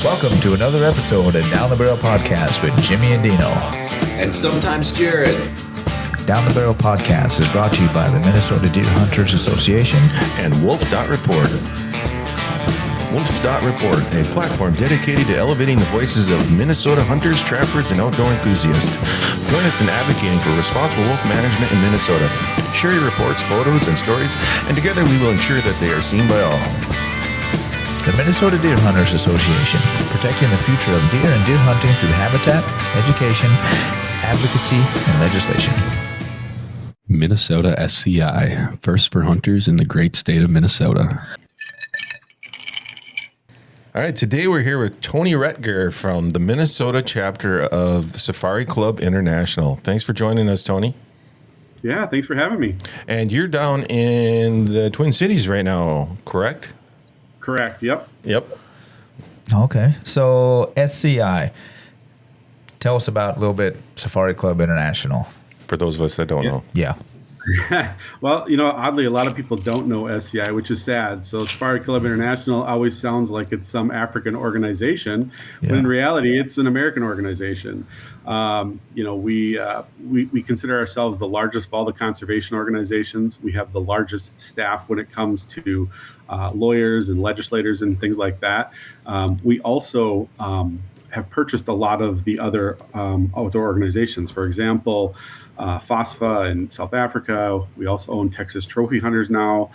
Welcome to another episode of Down the Barrel Podcast with Jimmy and Dino. And sometimes Jared. Down the Barrel Podcast is brought to you by the Minnesota Deer Hunters Association and Wolf.Report. Wolf.Report, a platform dedicated to elevating the voices of Minnesota hunters, trappers, and outdoor enthusiasts. Join us in advocating for responsible wolf management in Minnesota. Share your reports, photos, and stories, and together we will ensure that they are seen by all. The Minnesota Deer Hunters Association, protecting the future of deer and deer hunting through habitat, education, advocacy, and legislation. Minnesota SCI, first for hunters in the great state of Minnesota. All right, today we're here with Tony Roettger from the Minnesota chapter of the Safari Club International. Thanks for joining us, Tony. Yeah, thanks for having me. And you're down in the Twin Cities right now, correct? Correct, yep. Yep. Okay, so SCI, tell us about a little bit Safari Club International. For those of us that don't know. Yeah. Well, oddly, a lot of people don't know SCI, which is sad. So Safari Club International always sounds like it's some African organization, when in reality, it's an American organization. We consider ourselves the largest of all the conservation organizations. We have the largest staff when it comes to lawyers and legislators and things like that. We also have purchased a lot of the other outdoor organizations. For example, FOSFA in South Africa. We also own Texas Trophy Hunters now.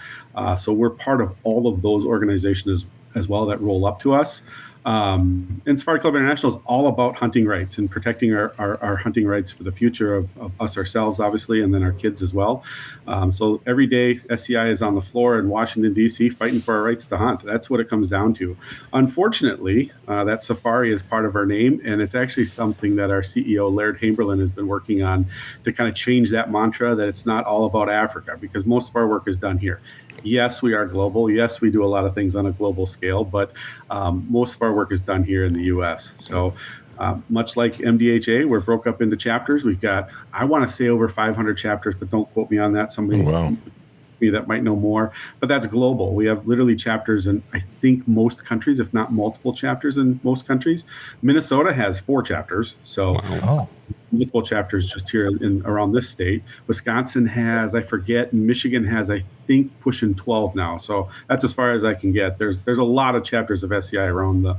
So we're part of all of those organizations as well that roll up to us. And Safari Club International is all about hunting rights and protecting our hunting rights for the future of us ourselves, obviously, and then our kids as well. So every day, SCI is on the floor in Washington, D.C., fighting for our rights to hunt. That's what it comes down to. Unfortunately, that safari is part of our name, and it's actually something that our CEO, Laird Hamberlin, has been working on to kind of change that mantra that it's not all about Africa, because most of our work is done here. Yes, we are global. Yes, we do a lot of things on a global scale, but most of our work is done here in the U.S. So much like MDHA, we're broke up into chapters. We've got, I want to say, over 500 chapters, but don't quote me on that. Somebody that might know more, but that's global. We have literally chapters in, I think, most countries, if not multiple chapters in most countries. Minnesota has 4 chapters, so multiple chapters just here in around this state. Wisconsin has, I forget, and Michigan has, I think, pushing 12 now. So that's as far as I can get. There's a lot of chapters of SCI around the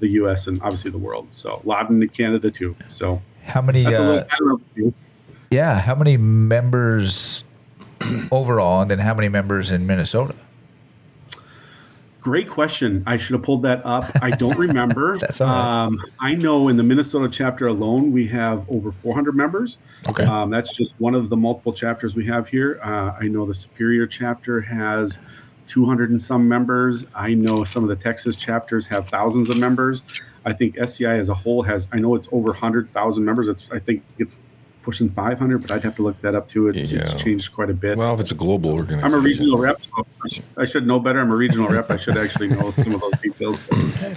U.S. and obviously the world. So a lot in Canada too. So how many? How many members overall, and then how many members in Minnesota? Great question. I should have pulled that up. I don't remember. That's all right. I know in the Minnesota chapter alone, we have over 400 members. Okay. That's just one of the multiple chapters we have here. I know the Superior chapter has 200 and some members. I know some of the Texas chapters have thousands of members. I think SCI as a whole has, I know it's over 100,000 members. I think it's pushing 500, but I'd have to look that up too. It's changed quite a bit. Well, if it's a global organization. I'm a regional rep, so I should know better. I'm a regional rep. I should actually know some of those details.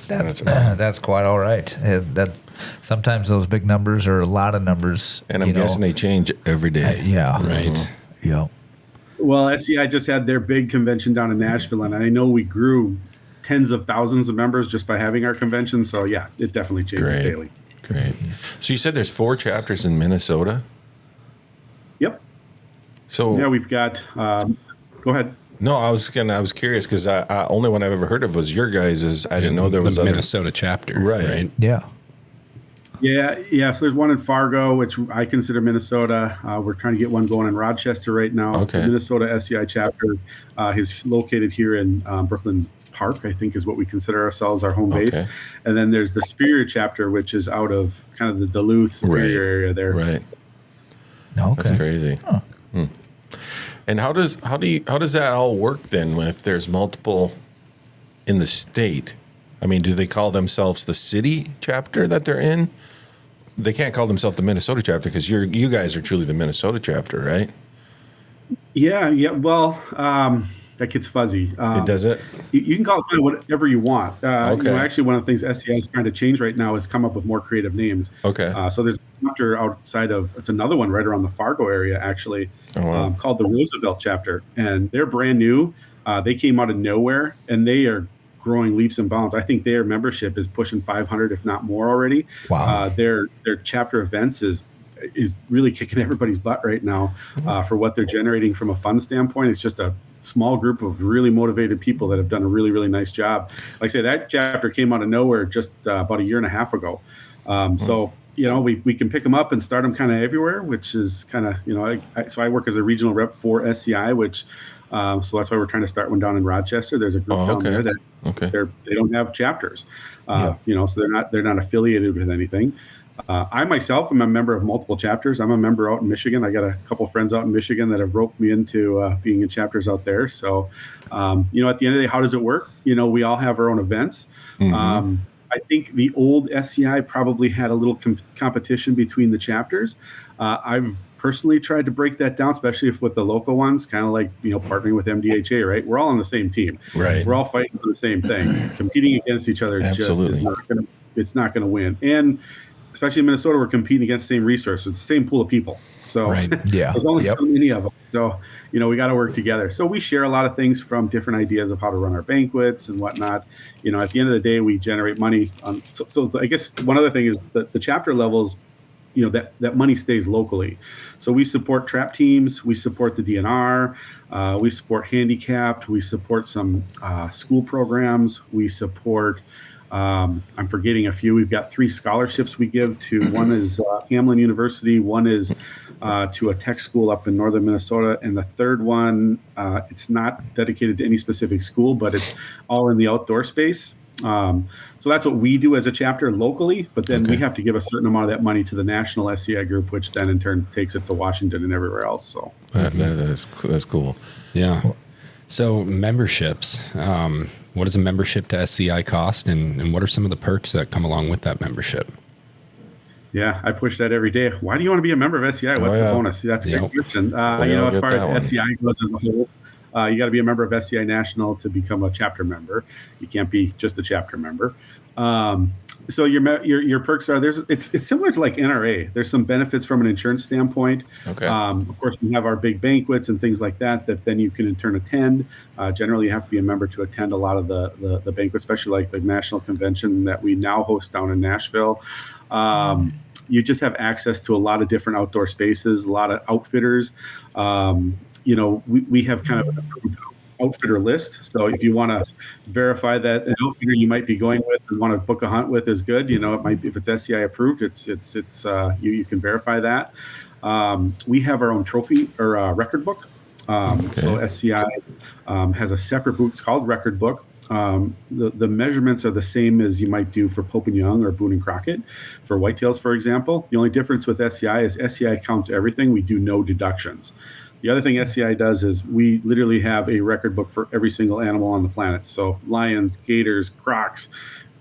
That's quite all right. That sometimes those big numbers are a lot of numbers. And I'm guessing they change every day. Right. Yeah. Well, SCI just had their big convention down in Nashville, and I know we grew tens of thousands of members just by having our convention. So, yeah, it definitely changes daily. Great. So you said there's 4 chapters in Minnesota? Yep. So yeah, we've got. Go ahead. No, I was curious because I only one I've ever heard of was your guys'. I didn't know there was the other Minnesota chapter, right? Yeah. Yeah. So there's one in Fargo, which I consider Minnesota. We're trying to get one going in Rochester right now. Okay. The Minnesota SCI chapter is located here in Brooklyn Park, I think, is what we consider ourselves, our home base. And then there's the Superior chapter, which is out of kind of the Duluth Superior area there. Right. Okay. That's crazy. Huh. And how does that all work then if there's multiple in the state? I mean, do they call themselves the city chapter that they're in? They can't call themselves the Minnesota chapter because you guys are truly the Minnesota chapter, right? Yeah. Well, that gets fuzzy. It does it? You can call it kind of whatever you want. Okay. Actually, one of the things SCI is trying to change right now is come up with more creative names. Okay. So there's a chapter outside of, it's another one right around the Fargo area, actually, called the Roosevelt chapter. And they're brand new. They came out of nowhere, and they are growing leaps and bounds. I think their membership is pushing 500, if not more already. Wow. Their chapter events is really kicking everybody's butt right now for what they're generating from a fund standpoint. It's just a small group of really motivated people that have done a really, really nice job. Like I say, that chapter came out of nowhere just about a year and a half ago. So, we can pick them up and start them kind of everywhere, which is kind of, so I work as a regional rep for SCI, which, so that's why we're trying to start one down in Rochester. There's a group down there that they don't have chapters, so they're not affiliated with anything. I myself am a member of multiple chapters. I'm a member out in Michigan. I got a couple friends out in Michigan that have roped me into being in chapters out there. So, at the end of the day, how does it work? We all have our own events. Mm-hmm. I think the old SCI probably had a little competition between the chapters. I've personally tried to break that down, especially with the local ones, kind of like, partnering with MDHA, right? We're all on the same team. Right. We're all fighting for the same thing. Competing against each other Absolutely. it's not going to win. And especially in Minnesota, we're competing against the same resources, the same pool of people. So there's only so many of them. So, we got to work together. So we share a lot of things from different ideas of how to run our banquets and whatnot. At the end of the day, we generate money. So I guess one other thing is that the chapter levels, that money stays locally. So we support trap teams. We support the DNR. We support handicapped. We support some school programs. We support... I'm forgetting a few. We've got 3 scholarships we give to. One is Hamlin University. One is to a tech school up in northern Minnesota. And the third one, it's not dedicated to any specific school, but it's all in the outdoor space. So that's what we do as a chapter locally. But then we have to give a certain amount of that money to the national SCI group, which then in turn takes it to Washington and everywhere else. So that's cool. Yeah. So memberships, what does a membership to SCI cost, and what are some of the perks that come along with that membership? Yeah, I push that every day. Why do you want to be a member of SCI? What's the bonus? That's a good question. As far as SCI goes as a whole, you got to be a member of SCI National to become a chapter member. You can't be just a chapter member. So your perks are it's similar to like NRA. There's some benefits from an insurance standpoint. Okay. Of course, we have our big banquets and things like that then you can in turn attend. Generally, you have to be a member to attend a lot of the banquets, especially like the national convention that we now host down in Nashville. You just have access to a lot of different outdoor spaces, a lot of outfitters. We have kind of an approved outfitter list. So if you want to verify that an outfitter you might be going with and want to book a hunt with is good, it might be, if it's SCI approved, you can verify that. We have our own trophy or record book. So SCI has a separate book. It's called Record Book. The measurements are the same as you might do for Pope and Young or Boone and Crockett for whitetails, for example. The only difference with SCI is SCI counts everything. We do no deductions. The other thing SCI does is we literally have a record book for every single animal on the planet. So lions, gators, crocs,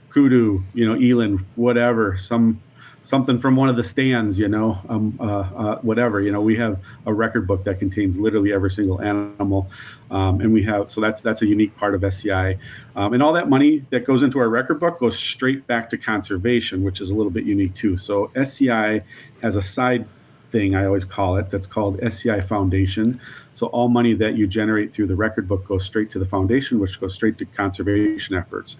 kudu, eland, whatever, something from one of the stands, whatever. We have a record book that contains literally every single animal. And we have, so that's a unique part of SCI. And all that money that goes into our record book goes straight back to conservation, which is a little bit unique too. So SCI has a side thing, I always call it, that's called SCI Foundation. So all money that you generate through the record book goes straight to the foundation, which goes straight to conservation efforts.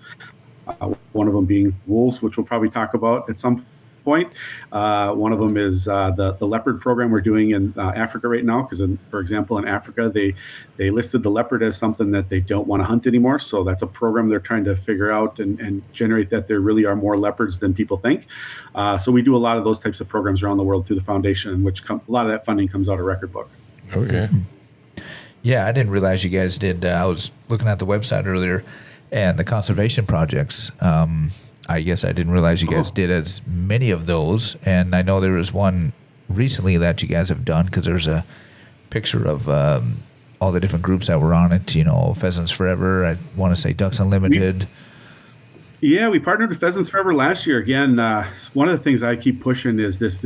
One of them being wolves, which we'll probably talk about at some point. One of them is the leopard program we're doing in Africa right now, because for example, in Africa, they listed the leopard as something that they don't want to hunt anymore. So that's a program they're trying to figure out and generate that there really are more leopards than people think. So we do a lot of those types of programs around the world through the foundation, which a lot of that funding comes out of Record Book. Okay. Yeah, I didn't realize you guys did. I was looking at the website earlier, and the conservation projects. I guess I didn't realize you guys did as many of those. And I know there was one recently that you guys have done, because there's a picture of all the different groups that were on it. Pheasants Forever. I want to say Ducks Unlimited. We partnered with Pheasants Forever last year. Again, one of the things I keep pushing is this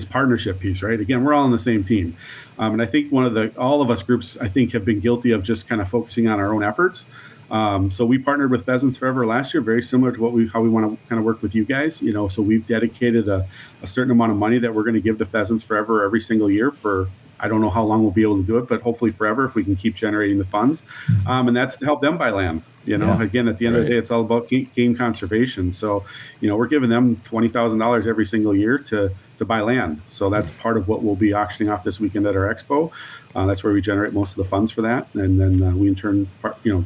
partnership piece, right? Again, we're all on the same team. And I think all of us groups, I think, have been guilty of just kind of focusing on our own efforts. So we partnered with Pheasants Forever last year, very similar to how we want to kind of work with you guys. So we've dedicated a certain amount of money that we're going to give to Pheasants Forever every single year for I don't know how long we'll be able to do it, but hopefully forever if we can keep generating the funds. And that's to help them buy land. Again, at the end of the day, it's all about game conservation. So, we're giving them $20,000 every single year to buy land. So that's part of what we'll be auctioning off this weekend at our expo. That's where we generate most of the funds for that. And then we in turn,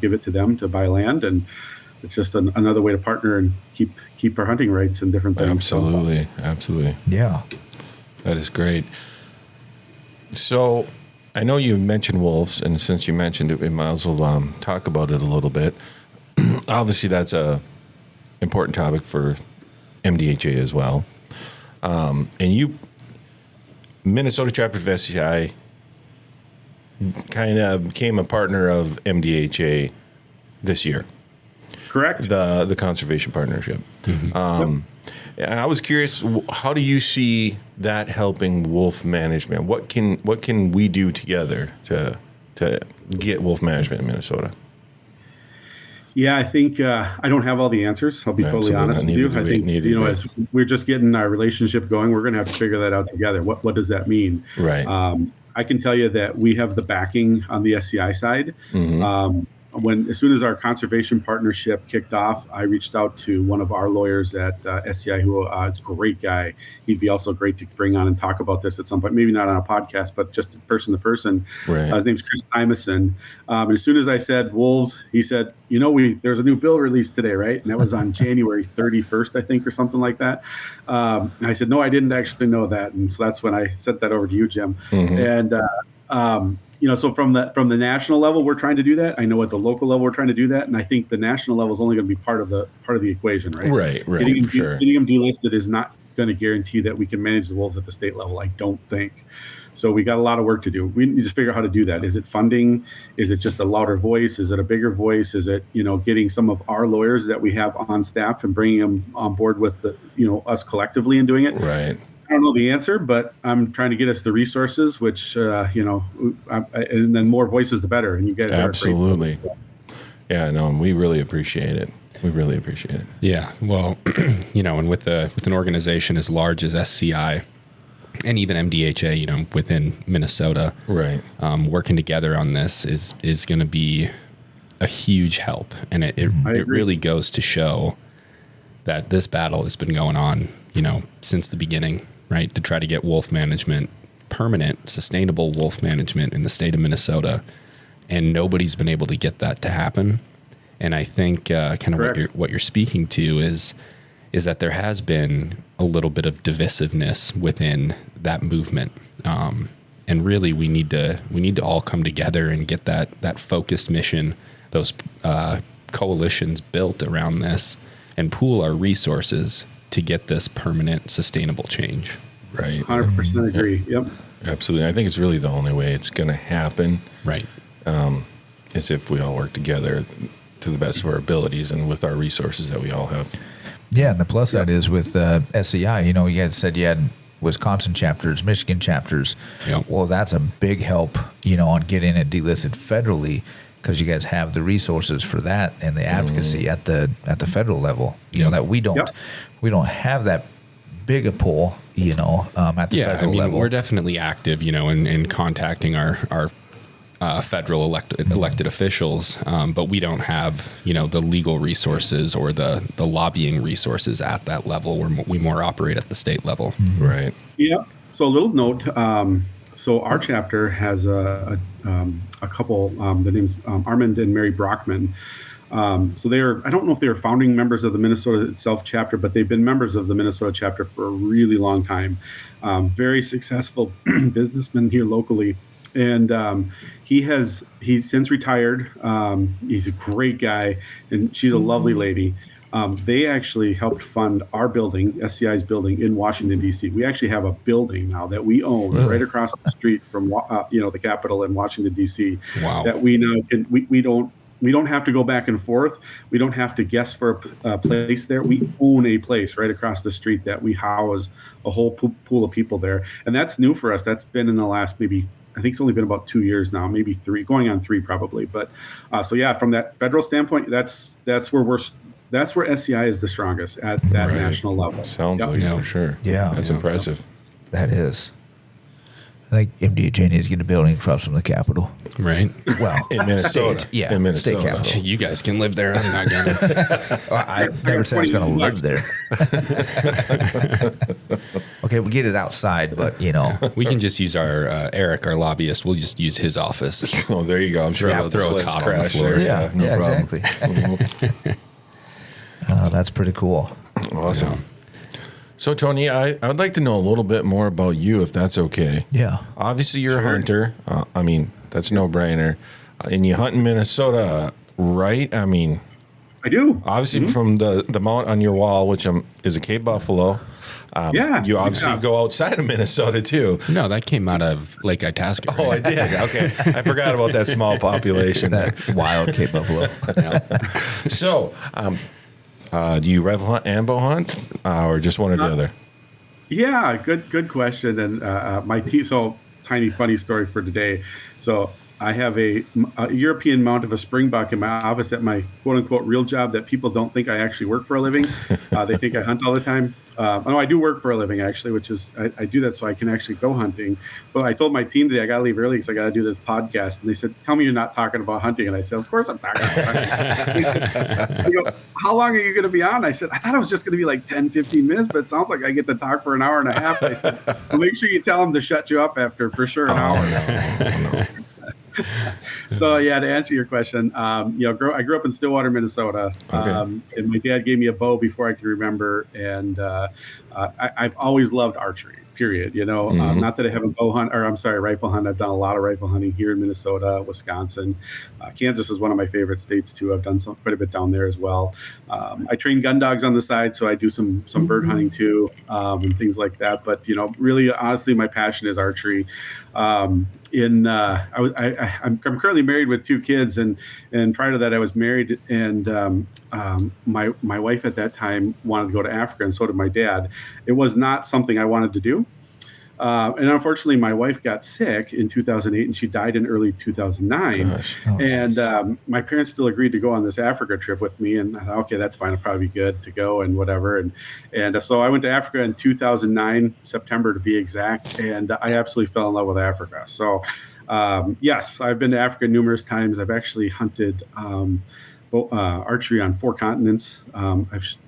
give it to them to buy land. And it's just another way to partner and keep our hunting rights and different things. Absolutely. Absolutely. Yeah. That is great. So I know you mentioned wolves, and since you mentioned it, we might as well talk about it a little bit. Obviously, that's a important topic for MDHA as well. And you, Minnesota chapter of SCI, kind of became a partner of MDHA this year. Correct. The conservation partnership. And I was curious, how do you see that helping wolf management? What can we do together to get wolf management in Minnesota? Yeah, I think I don't have all the answers. I'll be totally honest with you. I think as we're just getting our relationship going, we're going to have to figure that out together. What does that mean? Right. I can tell you that we have the backing on the SCI side. As soon as our conservation partnership kicked off, I reached out to one of our lawyers at SCI, who is a great guy. He'd be also great to bring on and talk about this at some point, maybe not on a podcast, but just person to person. Right. His name's Chris Tymason. As soon as I said wolves, he said, there's a new bill released today, right? And that was on January 31st, I think, or something like that. And I said, no, I didn't actually know that. And so that's when I sent that over to you, Jim. And, so from the national level, we're trying to do that. I know at the local level, we're trying to do that, and I think the national level is only going to be part of the equation, right? Right. Getting them Sure. delisted is not going to guarantee that we can manage the wolves at the state level. I don't think. So we got a lot of work to do. We need to figure out how to do that. Is it funding? Is it just a louder voice? Is it a bigger voice? Is it getting some of our lawyers that we have on staff and bringing them on board with us collectively and doing it? Right. I don't know the answer, but I'm trying to get us the resources, which, and then more voices, the better. And you guys absolutely. are great. Yeah, no, we really appreciate it. We really appreciate it. Yeah. Well, and with an organization as large as SCI and even MDHA, within Minnesota, right, working together on this is going to be a huge help. And it really goes to show that this battle has been going on, since the beginning. Right, to try to get wolf management, permanent, sustainable wolf management in the state of Minnesota, and nobody's been able to get that to happen. And I think kind of what you're speaking to is that there has been a little bit of divisiveness within that movement, and really we need to all come together and get that focused mission, those coalitions built around this, and pool our resources to get this permanent, sustainable change. Right. 100% agree. Yep. Absolutely. I think it's really the only way it's going to happen. Right. Is if we all work together to the best of our abilities and with our resources that we all have. Yeah, and the plus side is with SCI, you had said you had Wisconsin chapters, Michigan chapters. Yep. Well, that's a big help, on getting it delisted federally, because you guys have the resources for that and the advocacy at the federal level. That we don't have that big a pull, at the federal level. We're definitely active, in contacting our federal elected officials, but we don't have, the legal resources or the lobbying resources at that level. We more operate at the state level. Mm-hmm. Right. Yeah. So a little note. So our chapter has a couple. The name's Armand and Mary Brockman. So I don't know if they are founding members of the Minnesota itself chapter, but they've been members of the Minnesota chapter for a really long time. Very successful businessman here locally. And he's since retired. He's a great guy, and she's a lovely lady. They actually helped fund our building, SCI's building in Washington, D.C. We actually have a building now that we own right across the street from the Capitol in Washington, D.C. Wow. That we now can we don't have to go back and forth. We don't have to guess for a place there. We own a place right across the street that we house a whole pool of people there, and that's new for us. That's been in the last I think it's only been about 2 years now, maybe 3, going on 3 probably. But so yeah, from that federal standpoint, that's where SCI is the strongest at that national level. Sounds like it for sure. Yeah. That's impressive. That is. I think MDHA needs to get a building across from the Capitol. Right. Well, In Minnesota. State, yeah, In Minnesota. state capital. You guys can live there. I'm not gonna. I never said I was going to live there. Okay, we get it outside, but We can just use our Eric, our lobbyist. We'll just use his office. Oh, there you go. I'm sure Yeah, they'll throw a just let cot us on the crash floor. there. yeah, No problem. exactly. That's pretty cool. Awesome. So, Tony, I would like to know a little bit more about you, if that's okay. Yeah. Obviously, you're a hunter. I mean, that's a no-brainer. And you hunt in Minnesota, right? I mean, I do. obviously from the mount on your wall, which is a Cape Buffalo. Yeah. You obviously Yeah. go outside of Minnesota, too. No, that came out of Lake Itasca. Oh, I Right? did. Okay. I forgot about that small population. That wild Cape Buffalo. So, do you rifle hunt and bow hunt, or just one or the other? Yeah, good question. And my team. So, tiny funny story for today. So, I have a European mount of a springbuck in my office at my quote unquote real job that people don't think I actually work for a living. They think I hunt all the time. No, I do work for a living actually, which is I do that so I can actually go hunting. But I told my team today I got to leave early because I got to do this podcast. And they said, "Tell me you're not talking about hunting." And I said, "Of course I'm talking about hunting." They said, "How long are you going to be on?" I said, "I thought it was just going to be like 10, 15 minutes, but it sounds like I get to talk for an hour and a half." I said, "Well, make sure you tell them to shut you up after for sure an hour." No. So yeah, to answer your question, I grew up in Stillwater, Minnesota, and my dad gave me a bow before I could remember, and I've always loved archery. Period. Not that I haven't rifle hunt. I've done a lot of rifle hunting here in Minnesota, Wisconsin, Kansas is one of my favorite states too. I've done quite a bit down there as well. I train gun dogs on the side, so I do some bird hunting too, and things like that. But really, honestly, my passion is archery. I'm currently married with 2 kids, and prior to that, I was married, and my wife at that time wanted to go to Africa, and so did my dad. It was not something I wanted to do. And unfortunately, my wife got sick in 2008, and she died in early 2009. Gosh. And my parents still agreed to go on this Africa trip with me, and I thought, okay, that's fine. It'll probably be good to go and whatever. And so I went to Africa in 2009, September to be exact, and I absolutely fell in love with Africa. So yes, I've been to Africa numerous times. I've actually hunted archery on 4 continents.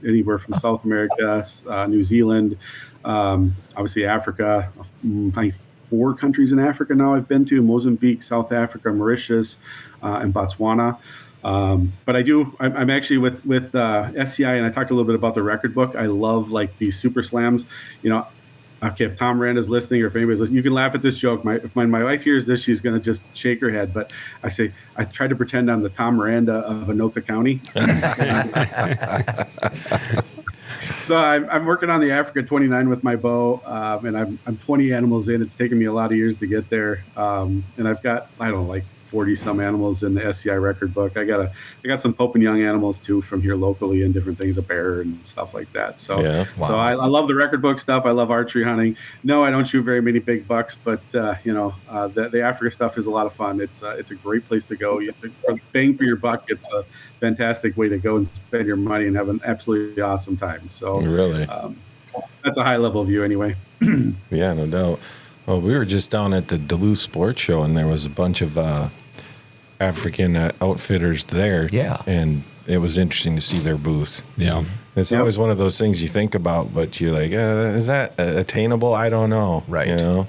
Anywhere from South America, New Zealand, obviously Africa. I think 4 countries in Africa now I've been to: Mozambique, South Africa, Mauritius, and Botswana. But I'm actually with SCI, and I talked a little bit about the record book. I love like these super slams. Okay, if Tom Miranda's listening, or if anybody's listening, you can laugh at this joke. If my wife hears this, she's going to just shake her head. But I try to pretend I'm the Tom Miranda of Anoka County. So I'm working on the Africa 29 with my bow, and I'm 20 animals in. It's taken me a lot of years to get there, and I've got, I don't know, like 40 some animals in the SCI record book. I got some Pope and Young animals too from here locally, and different things, a bear and stuff like that. So Yeah. Wow. So I love the record book stuff. I love archery hunting. No, I don't shoot very many big bucks, but the Africa stuff is a lot of fun. It's a great place to go. For bang for your buck, it's a fantastic way to go and spend your money and have an absolutely awesome time. So Really? that's a high level view anyway. Yeah, no doubt. Well, we were just down at the Duluth Sports Show, and there was a bunch of African outfitters there. Yeah. And it was interesting to see their booths. Yeah. It's always one of those things you think about, but you're like, is that attainable? I don't know. Right. You know?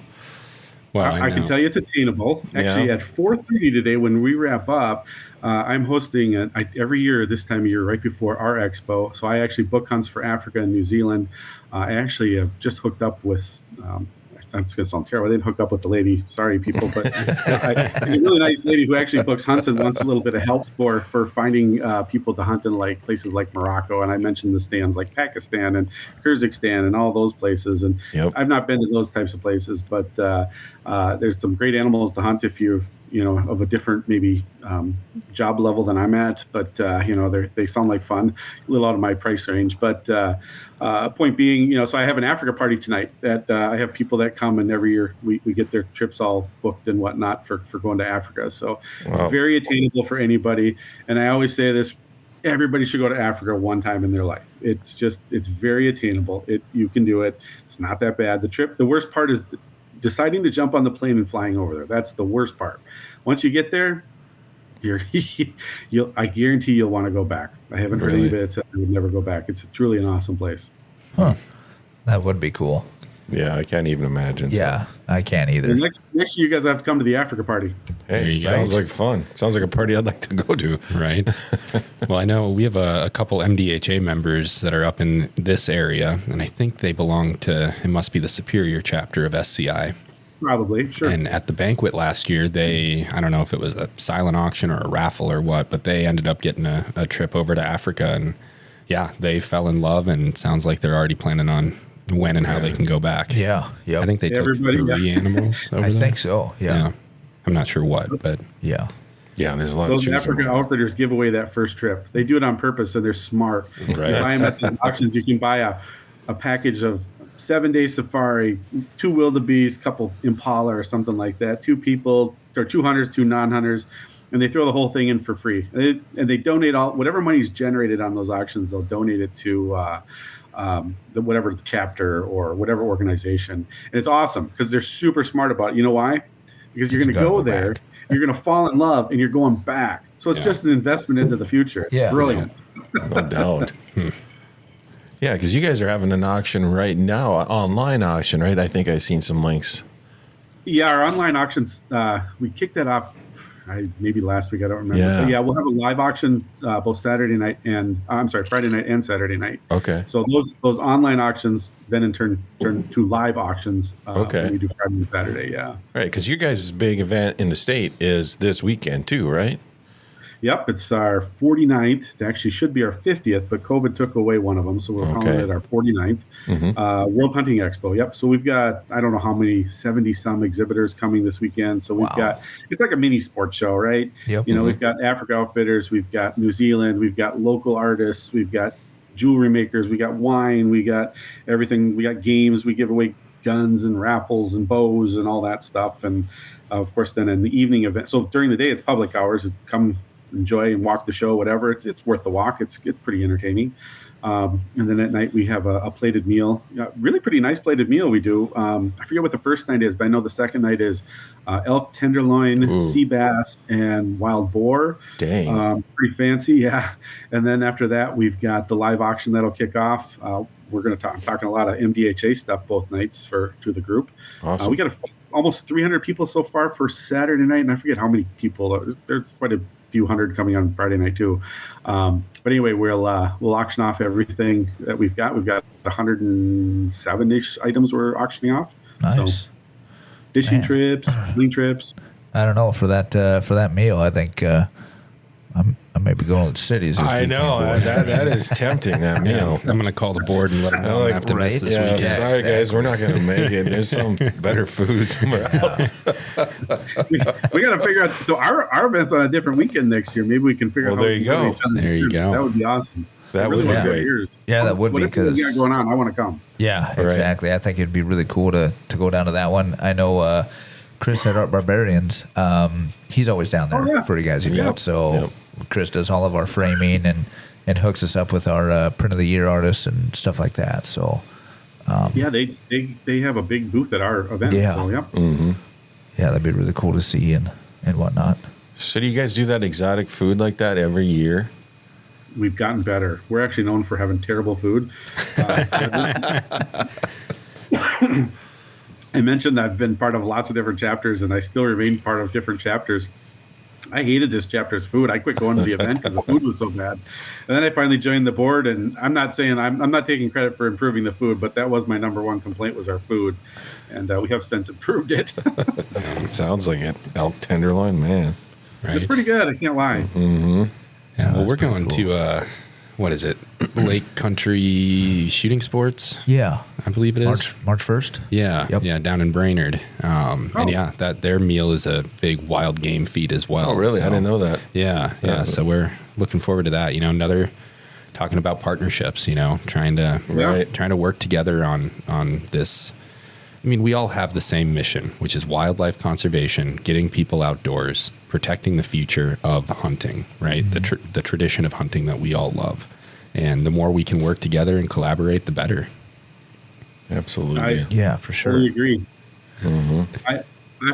Well, I can tell you it's attainable. Actually, Yeah. at 4:30 today, when we wrap up, I'm hosting every year this time of year, right before our expo. So I actually book hunts for Africa and New Zealand. I actually have just hooked up with. I'm just going to sound terrible. I didn't hook up with the lady. Sorry, people, but a really nice lady who actually books hunts and wants a little bit of help for finding people to hunt in like places like Morocco. And I mentioned the stands like Pakistan and Kyrgyzstan and all those places. And Yep. I've not been to those types of places, but there's some great animals to hunt if you're of a different maybe job level than I'm at, but they sound like fun, a little out of my price range. But point being, so I have an Africa party tonight that I have people that come, and every year we get their trips all booked and whatnot for going to Africa. So Wow. very attainable for anybody. And I always say this: everybody should go to Africa one time in their life. It's very attainable. You can do it. It's not that bad. The worst part is deciding to jump on the plane and flying over there. That's the worst part. Once you get there, I guarantee you'll want to go back. I haven't heard anybody that said they would never go back. It's truly an awesome place. Huh. That would be cool. Yeah, I can't even imagine. Yeah, I can't either. And next year, you guys have to come to the Africa party. Hey, sounds like fun. Sounds like a party I'd like to go to. Right. Well, I know we have a couple MDHA members that are up in this area, and I think they belong to, it must be the Superior chapter of SCI. Probably, sure. And at the banquet last year, I don't know if it was a silent auction or a raffle or what, but they ended up getting a trip over to Africa, and yeah, they fell in love, and it sounds like they're already planning on when and how they can go back. Yeah. Yep. I think they took 3 animals over I there. think so. Yeah. I'm not sure what, but Yeah. Yeah, there's a lot Those of African outfitters give away that first trip. They do it on purpose, and they're smart. Right. You buy them at the auctions. You can buy a package of 7-day safari, 2 wildebeest, couple Impala or something like that, 2 people, or 2 hunters, 2 non-hunters, and they throw the whole thing in for free. And they donate whatever money is generated on those auctions. They'll donate it to whatever the chapter or whatever organization. And it's awesome because they're super smart about it. You know why? Because you're going to go there, you're going to fall in love, and you're going back. So it's just an investment into the future. Yeah. Brilliant. No doubt. Yeah, because you guys are having an auction right now, an online auction, right? I think I've seen some links. Yeah, our online auctions, we kicked that off maybe last week. I don't remember. Yeah. But yeah, we'll have a live auction both Friday night and Saturday night. Okay. So those online auctions then in turn to live auctions. When we do Friday and Saturday. Yeah. Right, because you guys' big event in the state is this weekend too, right? Yep, it's our 49th. It actually should be our 50th, but COVID took away one of them, so we're calling it our 49th. World Hunting Expo. Yep. So we've got, I don't know how many, 70-some exhibitors coming this weekend. So we've got, it's like a mini sports show, right? Yep. You know, we've got Africa Outfitters, we've got New Zealand, we've got local artists, we've got jewelry makers, we got wine, we got everything, we got games, we give away guns and raffles and bows and all that stuff. And of course, then in the evening event, so during the day, it's public hours. Come enjoy and walk the show, whatever. It's worth the walk. It's pretty entertaining. And then at night we have a plated meal, really pretty nice plated meal we do. I forget what the first night is, but I know the second night is elk tenderloin, sea bass, and wild boar. Dang. Pretty fancy, yeah. And then after that, we've got the live auction that'll kick off. We're going to I'm talking a lot of MDHA stuff both nights to the group. Awesome. We got almost 300 people so far for Saturday night, and I forget how many people. There's quite a few hundred coming on Friday night too. But anyway, we'll auction off everything that we've got. We've got 107-ish items we're auctioning off. Nice. So, fishing trips, sling trips. I don't know for that meal. I think I may be going to the cities. I know that is tempting. That meal. I'm going to call the board and let them know I have to miss this weekend. Sorry, guys, we're not going to make it. There's some better food somewhere else. we got to figure out. So our event's on a different weekend next year. Maybe we can figure out. Well, there you go. There you go. That would be awesome. That would be great. Yeah, that would be because whatever going on, I want to come. Yeah, exactly. I think it'd be really cool to go down to that one. I know Chris at Art Barbarians. He's always down there for you guys event. So Chris does all of our framing and hooks us up with our print of the year artists and stuff like that. So they have a big booth at our event. Yeah. So, yeah, that'd be really cool to see and whatnot. So do you guys do that exotic food like that every year? We've gotten better. We're actually known for having terrible food. I mentioned I've been part of lots of different chapters, and I still remain part of different chapters. I hated this chapter's food. I quit going to the event because the food was so bad. And then I finally joined the board, and I'm not saying I'm not taking credit for improving the food, but that was my number one complaint was our food, and we have since improved it. It sounds like it. Elk tenderloin, man. Right. It's pretty good. I can't lie. Mm-hmm. Yeah, well, we're going to what is it? Lake Country Shooting Sports? Yeah, I believe it is March 1st. Yeah, yeah, down in Brainerd. And that their meal is a big wild game feed as well. Oh, really? So, I didn't know that. Yeah. So we're looking forward to that. You know, another talking about partnerships. You know, trying to work together on this. I mean, we all have the same mission, which is wildlife conservation, getting people outdoors, protecting the future of hunting, right? Mm-hmm. The tradition of hunting that we all love. And the more we can work together and collaborate, the better. Absolutely. Yeah, for sure. Totally agree. I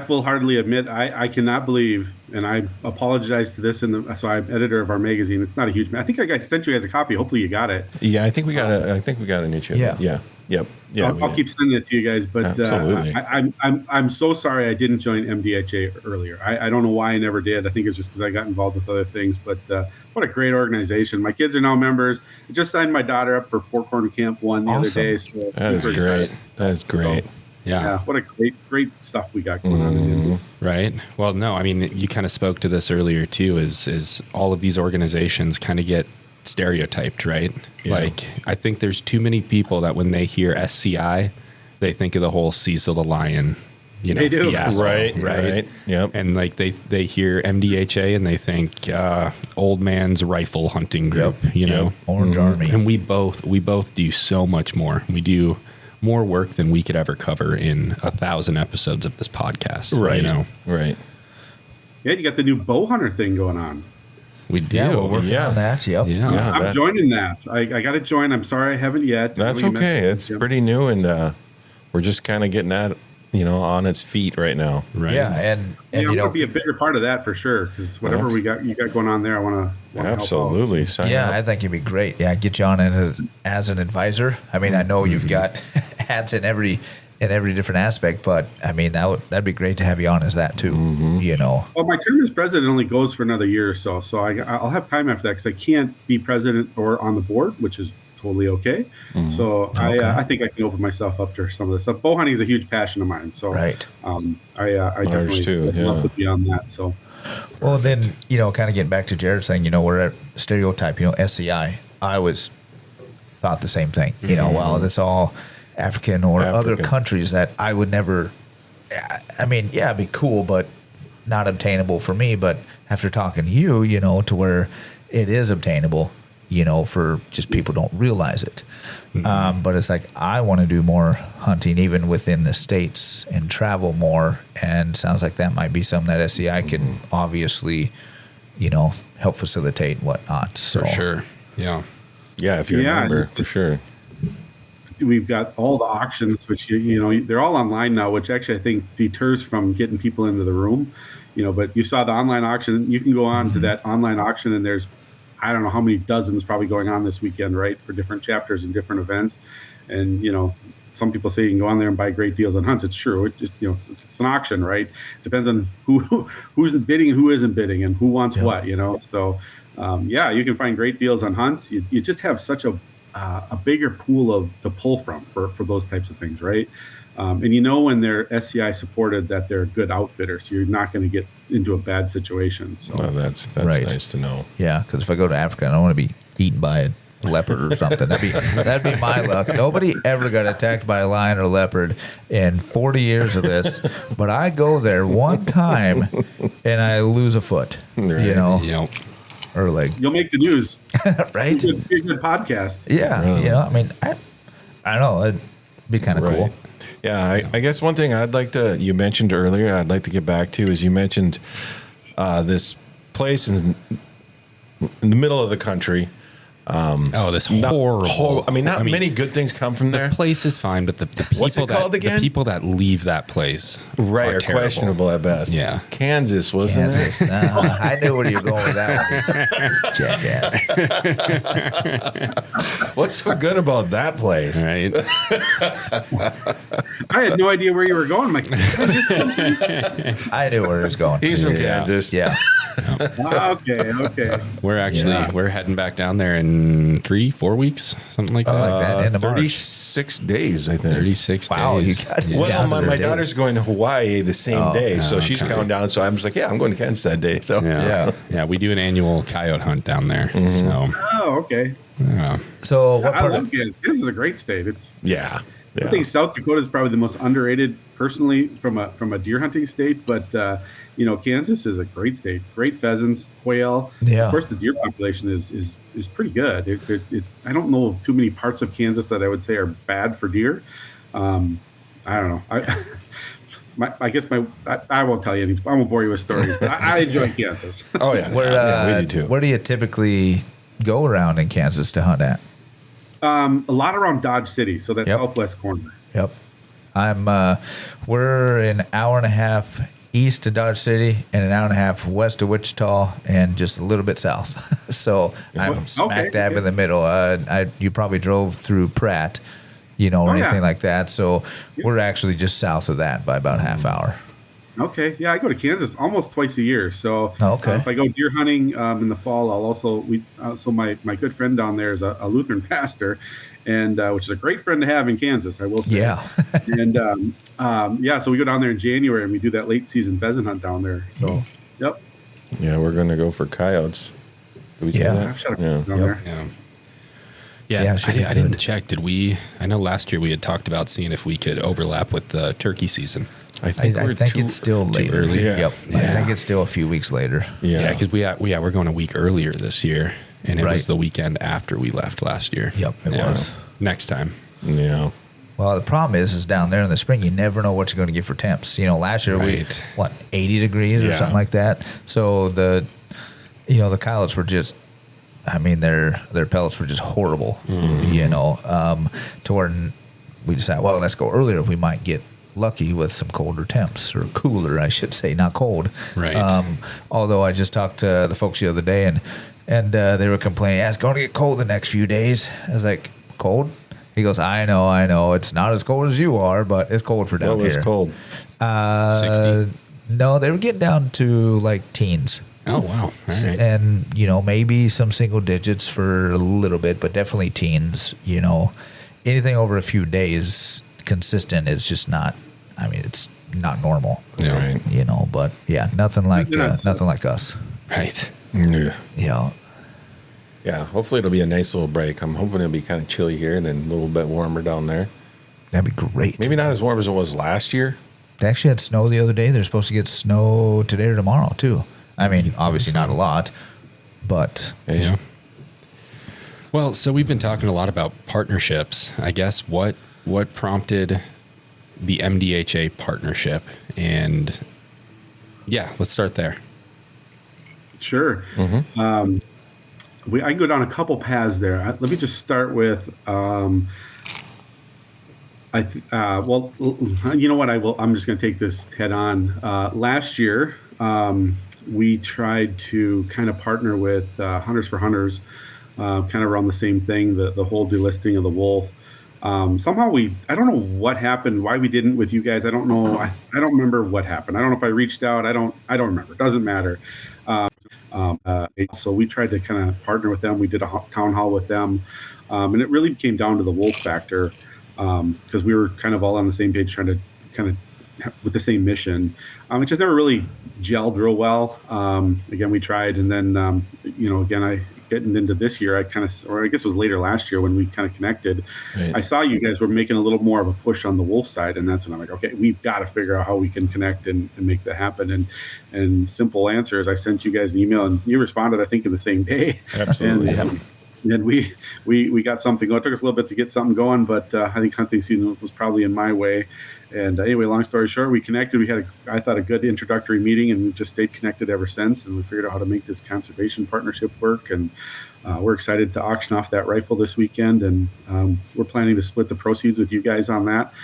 full-heartedly admit I cannot believe, and I apologize to this. So I'm editor of our magazine. It's not a huge. I think I sent you guys a copy. Hopefully you got it. Yeah, I think we got an issue. Yeah. Yep. Yeah. I'll keep sending it to you guys. But Absolutely. I'm so sorry I didn't join MDHA earlier. I don't know why I never did. I think it's just because I got involved with other things. But what a great organization! My kids are now members. I just signed my daughter up for Four Corner Camp 1 the other day. So That is great. That is great. Yeah, what a great stuff we got going on. Right. Well, no, I mean, you kind of spoke to this earlier too, is all of these organizations kind of get stereotyped, right? Yeah. Like, I think there's too many people that when they hear SCI, they think of the whole Cecil the Lion, They do. fiasco, Right. Yep. And like they hear MDHA and they think old man's rifle hunting group, you know, Orange Army. and we both do so much more. We do more work than we could ever cover in 1,000 episodes of this podcast. Right. You know, Right. Yeah, you got the new bow hunter thing going on. we do. Yeah, we're working Yeah. on that. Yep. Yeah. Yeah, I'm joining that. I got to join. I'm sorry I haven't yet. That's I know you okay. mentioned- It's pretty new, and we're just kind of getting that, on its feet right now. Right. Yeah, and Yeah, I'm you know, gonna be a bigger part of that for sure. Because whatever you got going on there, I want to Absolutely. Sign yeah, up. I think you'd be great. Yeah, get you on as an advisor. I mean, I know you've got hats in every different aspect, but I mean that'd be great to have you on as that too. You know. Well, my term as president only goes for another year or so, so I'll have time after that because I can't be president or on the board, which is totally okay. So I think I can open myself up to some of this stuff. Bow hunting is a huge passion of mine, so Right. I definitely too, would love to be on that. So Well, then kind of getting back to Jared saying, we're at stereotype. SCI. I always thought the same thing. Well, that's all African or other African. countries that I would never. I mean, yeah, it'd be cool, but not obtainable for me. But after talking to you, to where it is obtainable, for just people don't realize it. But it's like I want to do more hunting, even within the states, and travel more. And sounds like that might be something that SCI can obviously, help facilitate and whatnot. So For sure. Yeah. Yeah, if you're a member, for sure. we've got all the auctions, which they're all online now, which actually I think deters from getting people into the room. But you saw the online auction. You can go on to that online auction, and there's I don't know how many dozens probably going on this weekend, right, for different chapters and different events. And some people say you can go on there and buy great deals on hunts. It's true. It just it's an auction, right? Depends on who's bidding and who isn't bidding and who wants what. So you can find great deals on hunts. You just have such a bigger pool to pull from for those types of things, right? And when they're SCI supported, that they're good outfitters. You're not going to get into a bad situation. So Well, that's Right. nice to know. yeah, because if I go to Africa, I don't want to be eaten by a leopard or something. That'd be my luck. Nobody ever got attacked by a lion or leopard in 40 years of this, but I go there one time and I lose a foot. Right. Yep. Or leg. you'll make the news. Right? It's a good podcast. Yeah, I mean, I don't know. It'd be kind of cool. Yeah, I guess one thing you mentioned earlier, I'd like to get back to is you mentioned this place in the middle of the country. This horrible. Not many good things come from there. The place is fine, but the people What's it called again? the people that leave that place Right, are or terrible. questionable at best. Yeah. Kansas, wasn't Kansas. it? I knew where you were going with that. Jackass. What's so good about that place? Right. I had no idea where you were going. I'm like, I knew where it was going. He's from Kansas. Yeah. okay. We're heading back down there in 3-4 weeks, something like that. like that. End of March. 36 days, I think. 36 Wow, days. you got Yeah. Well, down my there, daughter's going to Hawaii the same day, so she's okay. counting down. So I'm just like, I'm going to Kansas that day. So Yeah. We do an annual coyote hunt down there. So Oh, okay. yeah. So what I part love of Kansas. This is a great state. yeah. I think South Dakota is probably the most underrated, personally, from a deer hunting state. But Kansas is a great state. Great pheasants, quail. Yeah. Of course, the deer population is pretty good. I don't know too many parts of Kansas that I would say are bad for deer. I don't know. I won't tell you any. I won't bore you with stories. But I enjoy Kansas. Oh, yeah. where, we do too. where do you typically go around in Kansas to hunt at? A lot around Dodge City, so that's Yep. southwest corner. Yep. We're an hour and a half east of Dodge City and an hour and a half west of Wichita and just a little bit south. So I'm smack dab in the middle. You probably drove through Pratt, or anything like that. So we're actually just south of that by about a half hour. Okay. Yeah, I go to Kansas almost twice a year. So if I go deer hunting in the fall, I'll also so my good friend down there is a Lutheran pastor, and which is a great friend to have in Kansas, I will say. Yeah. And so we go down there in January and we do that late season pheasant hunt down there. So yep. Yeah, we're gonna go for coyotes. Did we say that? I've shot a down there. Yeah, I didn't check. Did we? I know last year we had talked about seeing if we could overlap with the turkey season. I think it's still later. Early. Yep. I think it's still a few weeks later. Yeah, because we're going a week earlier this year, and it was the weekend after we left last year. Yep, it was. Next time. Yeah. Well, the problem is down there in the spring, you never know what you're going to get for temps. Last year we 80 degrees or something like that. So the coyotes were just, their pellets were just horrible. To where we decided, well, let's go earlier. We might get lucky with some colder temps, or cooler, I should say, not cold. Right. Although I just talked to the folks the other day, and they were complaining, it's going to get cold the next few days. I was like, cold? He goes, I know. It's not as cold as you are, but it's cold for down here. What was cold? 60? No, they were getting down to like teens. Oh, wow. All right. And, maybe some single digits for a little bit, but definitely teens. Anything over a few days consistent is just not, it's not normal. Yeah. Right. But yeah, nothing like us. Right. Yeah. Yeah, hopefully it'll be a nice little break. I'm hoping it'll be kind of chilly here and then a little bit warmer down there. That'd be great. Maybe not as warm as it was last year. They actually had snow the other day. They're supposed to get snow today or tomorrow, too. Obviously not a lot, but... Yeah. Well, so we've been talking a lot about partnerships. I guess what prompted the MDHA partnership? And yeah, let's start there. Sure. Mm-hmm. I can go down a couple paths there. Let me just start with, you know what? I'm just going to take this head on. Last year, we tried to kind of partner with Hunters for Hunters, kind of around the same thing, the whole delisting of the wolf. Somehow I don't know what happened, why we didn't with you guys. I don't know. I don't remember what happened. I don't know if I reached out. I don't remember. It doesn't matter. So we tried to kind of partner with them. We did a town hall with them. And it really came down to the wolf factor, because we were kind of all on the same page, trying to kind of with the same mission. It just never really gelled real well. Again, we tried. And then, getting into this year, I guess it was later last year when we kind of connected. Right. I saw you guys were making a little more of a push on the wolf side, and that's when I'm like, okay, we've got to figure out how we can connect and make that happen. And simple answer is I sent you guys an email, and you responded, I think, in the same day. Absolutely. And we got something going. It took us a little bit to get something going, but I think hunting season was probably in my way. And anyway, long story short, we connected. We had, I thought, a good introductory meeting, and we've just stayed connected ever since. And we figured out how to make this conservation partnership work. And we're excited to auction off that rifle this weekend. And we're planning to split the proceeds with you guys on that,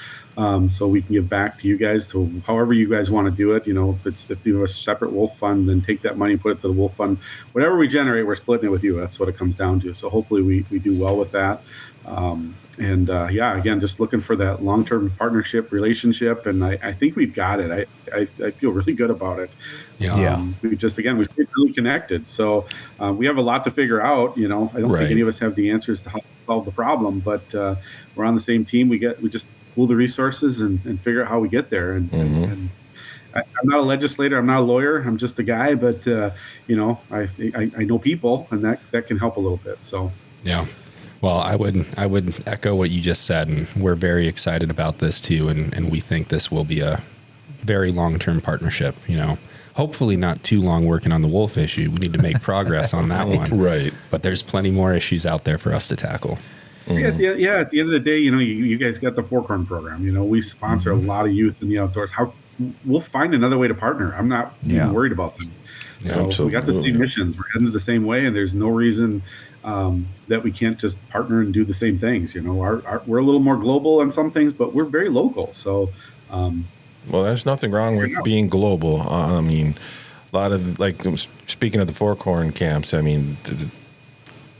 so we can give back to you guys to however you guys want to do it. If you have a separate wolf fund, then take that money and put it to the wolf fund. Whatever we generate, we're splitting it with you. That's what it comes down to. So hopefully we do well with that. Again, just looking for that long-term partnership relationship, and I think we've got it. I feel really good about it. We stayed really connected. So we have a lot to figure out. I don't think any of us have the answers to how to solve the problem, but we're on the same team. We just pool the resources and figure out how we get there. And I'm not a legislator. I'm not a lawyer. I'm just a guy, but I know people, and that can help a little bit. So yeah. Well, I would echo what you just said, and we're very excited about this too, and we think this will be a very long-term partnership. Hopefully not too long working on the wolf issue. We need to make progress on that one. Right. But there's plenty more issues out there for us to tackle. Mm-hmm. At the end of the day, you guys got the Forkhorn program. We sponsor a lot of youth in the outdoors. We'll find another way to partner. I'm not even worried about them. Yeah, so we got the same missions. We're heading the same way, and there's no reason that we can't just partner and do the same things. We're a little more global on some things, but we're very local. So, well, there's nothing wrong with being global. I mean, a lot of, like, speaking of the Four Corn camps, I mean,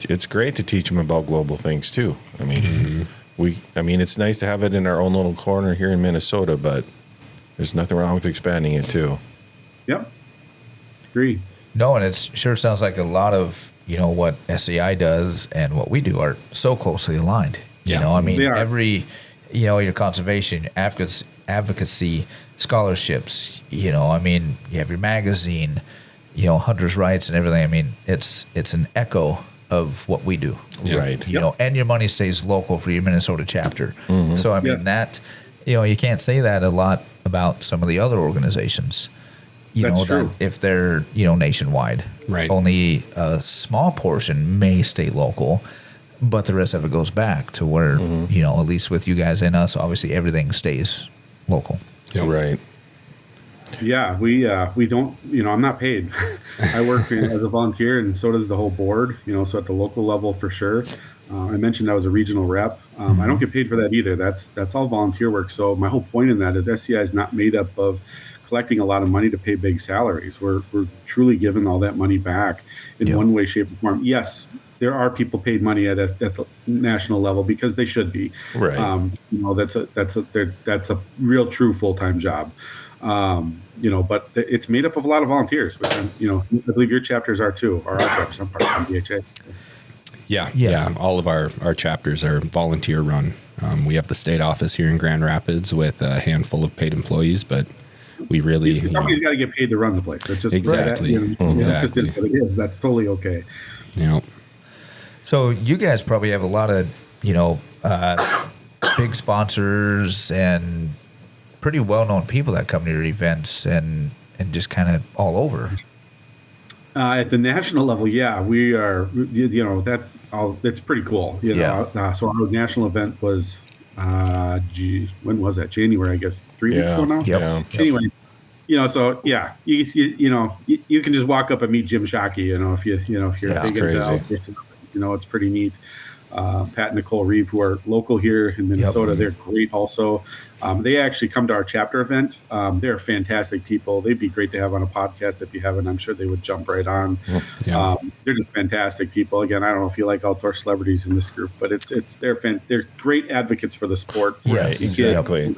it's great to teach them about global things too. I mean, it's nice to have it in our own little corner here in Minnesota, but there's nothing wrong with expanding it too. Yep. Agree. No, and it sure sounds like a lot of, what SCI does and what we do are so closely aligned. Yeah. Every, your conservation, advocacy, scholarships, you have your magazine, Hunters' Rights and everything. I mean, it's an echo of what we do. Yeah. Right. And your money stays local for your Minnesota chapter. Mm-hmm. So, that, you can't say that a lot about some of the other organizations. That's true. That if they're, nationwide, Right. only a small portion may stay local, but the rest of it goes back to where, at least with you guys and us, obviously everything stays local. Yep. Right. Yeah, we don't, I'm not paid. I work as a volunteer, and so does the whole board, so at the local level for sure. I mentioned I was a regional rep. I don't get paid for that either. That's all volunteer work. So my whole point in that is SCI is not made up of collecting a lot of money to pay big salaries. We're truly giving all that money back in one way, shape, or form. Yes, there are people paid money at the national level because they should be. Right. That's a real true full-time job. But it's made up of a lot of volunteers, which I believe your chapters are too. Our chapters, I'm part of MDHA. Yeah. All of our chapters are volunteer run. We have the state office here in Grand Rapids with a handful of paid employees, but we really somebody's got to get paid to run the place. That's just exactly. Exactly. Just what it is. That's totally okay. Yeah. So you guys probably have a lot of, big sponsors and pretty well-known people that come to your events and just kind of all over. At the national level, yeah, we are. It's pretty cool. So our national event was, when was that? January, I guess. 3 weeks ago now. Yep. Anyway, so yeah, you can just walk up and meet Jim Shockey. If you're That's big into crazy. outfits, it's pretty neat. Pat and Nicole Reeve, who are local here in Minnesota, they're great also. They actually come to our chapter event. They're fantastic people. They'd be great to have on a podcast if you haven't. I'm sure they would jump right on. Yeah. They're just fantastic people. Again, I don't know if you like outdoor celebrities in this group, but they're great advocates for the sport. Yes, exactly.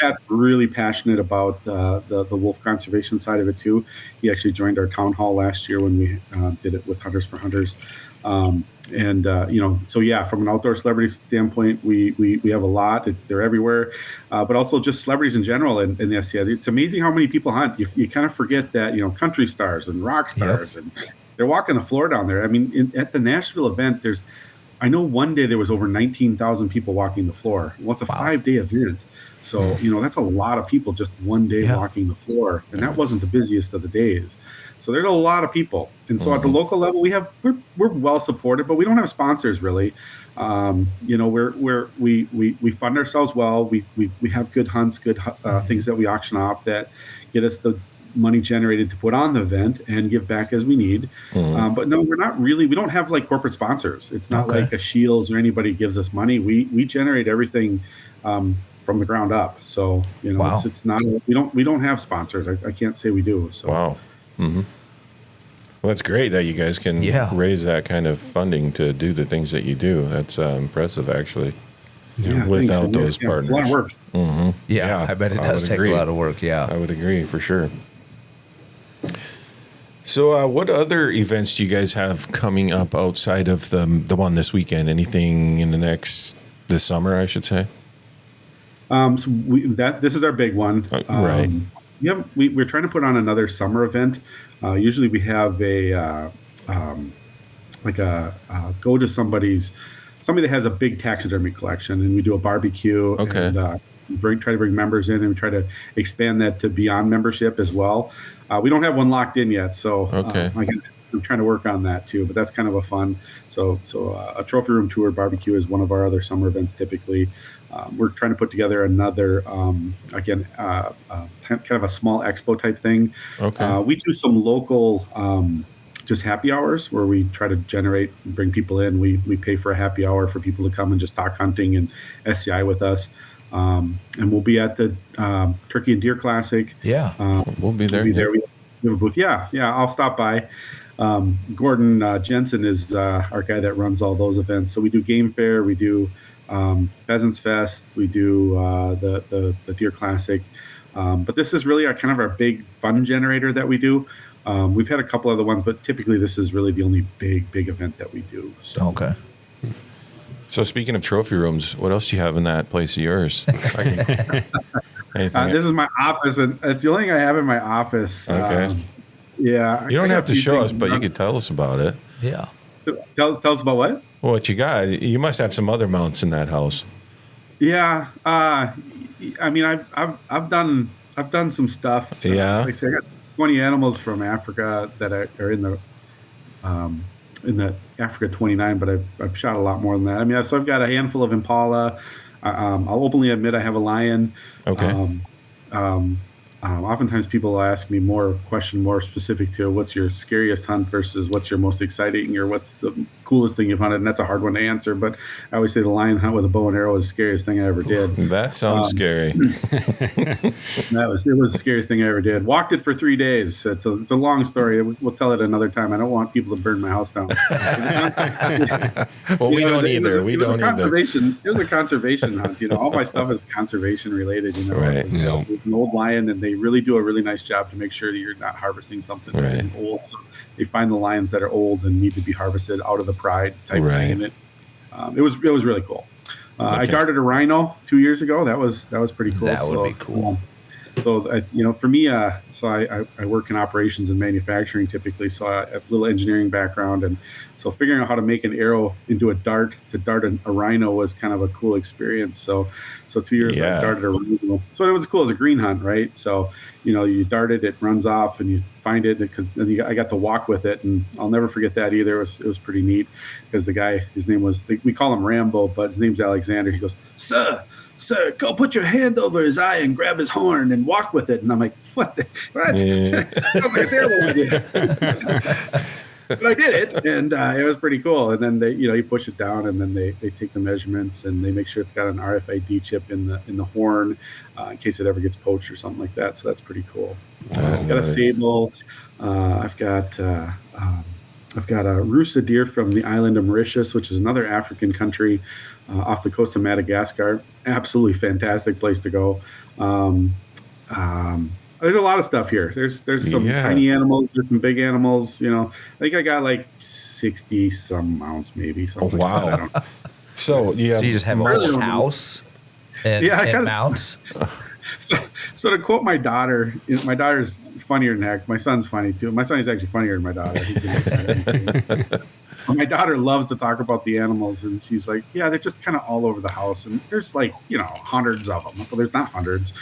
Pat's really passionate about the wolf conservation side of it too. He actually joined our town hall last year when we did it with Hunters for Hunters. So yeah, from an outdoor celebrity standpoint, we have a lot. They're everywhere, but also just celebrities in general in the SCI. It's amazing how many people hunt. You kind of forget that, country stars and rock stars, and they're walking the floor down there. I mean, at the Nashville event, I know one day there was over 19,000 people walking the floor. Well, it's a 5-day event. So, that's a lot of people just one day walking the floor. And that wasn't the busiest of the days. So there's a lot of people. And so at the local level, we're well supported, but we don't have sponsors really. We fund ourselves well. We have good hunts, good things that we auction off that get us the money generated to put on the event and give back as we need. But no, we don't have like corporate sponsors. It's not like a Shields or anybody gives us money. We generate everything from the ground up. So, it's not, we don't have sponsors. I can't say we do. So. Wow. Mm-hmm. Well, that's great that you guys can raise that kind of funding to do the things that you do. That's impressive, actually. Yeah, without those partners. A lot of work. Mm-hmm. Yeah, I bet it does take a lot of work. Yeah. I would agree for sure. So what other events do you guys have coming up outside of the one this weekend? Anything in this summer, I should say? So this is our big one. Right. We're trying to put on another summer event. Usually we have go to somebody that has a big taxidermy collection, and we do a barbecue. Okay. And try to bring members in, and we try to expand that to beyond membership as well. We don't have one locked in yet, so I'm trying to work on that too. But that's kind of a fun. So a trophy room tour barbecue is one of our other summer events typically. We're trying to put together another, kind of a small expo type thing. Okay. We do some local just happy hours where we try to bring people in. We pay for a happy hour for people to come and just talk hunting and SCI with us. And we'll be at the Turkey and Deer Classic. Yeah. We'll be there. We have a booth. Yeah. I'll stop by. Gordon Jensen is our guy that runs all those events. So we do Game Fair, we do Pheasants Fest, we do the Deer Classic. But this is really our big fun generator that we do. We've had a couple other ones, but typically this is really the only big event that we do. So. Okay. So speaking of trophy rooms, what else do you have in that place of yours? This is my office, and it's the only thing I have in my office. Okay. Yeah. You don't have to show us, but you could tell us about it. Yeah. Tell us about what? What you got? You must have some other mounts in that house. Yeah. I mean, I've done some stuff. Yeah. Like I said, I got 20 animals from Africa that are in the Africa 29, but I've shot a lot more than that. I mean, so I've got a handful of impala. I'll openly admit I have a lion. Okay. Oftentimes people will ask me more specific to what's your scariest hunt versus what's your most exciting or what's the coolest thing you've hunted, and that's a hard one to answer. But I always say the lion hunt with a bow and arrow was the scariest thing I ever did. That sounds scary. It was the scariest thing I ever did. Walked it for 3 days. It's a long story. We'll tell it another time. I don't want people to burn my house down. Well, we don't either. It was a conservation hunt. All my stuff is conservation related. Right. It's an old lion, and they really do a really nice job to make sure that you're not harvesting something that's old. So they find the lions that are old and need to be harvested out of the pride type thing. And it was really cool. I darted a rhino 2 years ago. That was pretty cool. That would be cool. So for me, I work in operations and manufacturing typically. So I have a little engineering background, and so figuring out how to make an arrow into a dart to dart a rhino was kind of a cool experience. So 2 years I darted a rhino. So it was cool. It was a green hunt, right? So you dart it runs off, and you find it because I got to walk with it, and I'll never forget that either. It was pretty neat because the guy, his name was, we call him Rambo, but his name's Alexander. He goes, Sir, go put your hand over his eye and grab his horn and walk with it. And I'm like, what? Yeah. But I did it, and it was pretty cool. And then you push it down, and then they take the measurements, and they make sure it's got an RFID chip in the horn in case it ever gets poached or something like that. So that's pretty cool. I've got a sable. I've got a roost of deer from the island of Mauritius, which is another African country off the coast of Madagascar. Absolutely fantastic place to go. There's a lot of stuff here. There's some tiny animals, there's some big animals. I think I got like 60 some mounts, maybe. Something wow! Like that. So you just have a whole house and mounts. So to quote my daughter, my daughter's funnier than heck. My son's funny too. My son is actually funnier than my daughter. My daughter loves to talk about the animals, and she's like, yeah, they're just kind of all over the house. And there's like, hundreds of them. Well, there's not hundreds.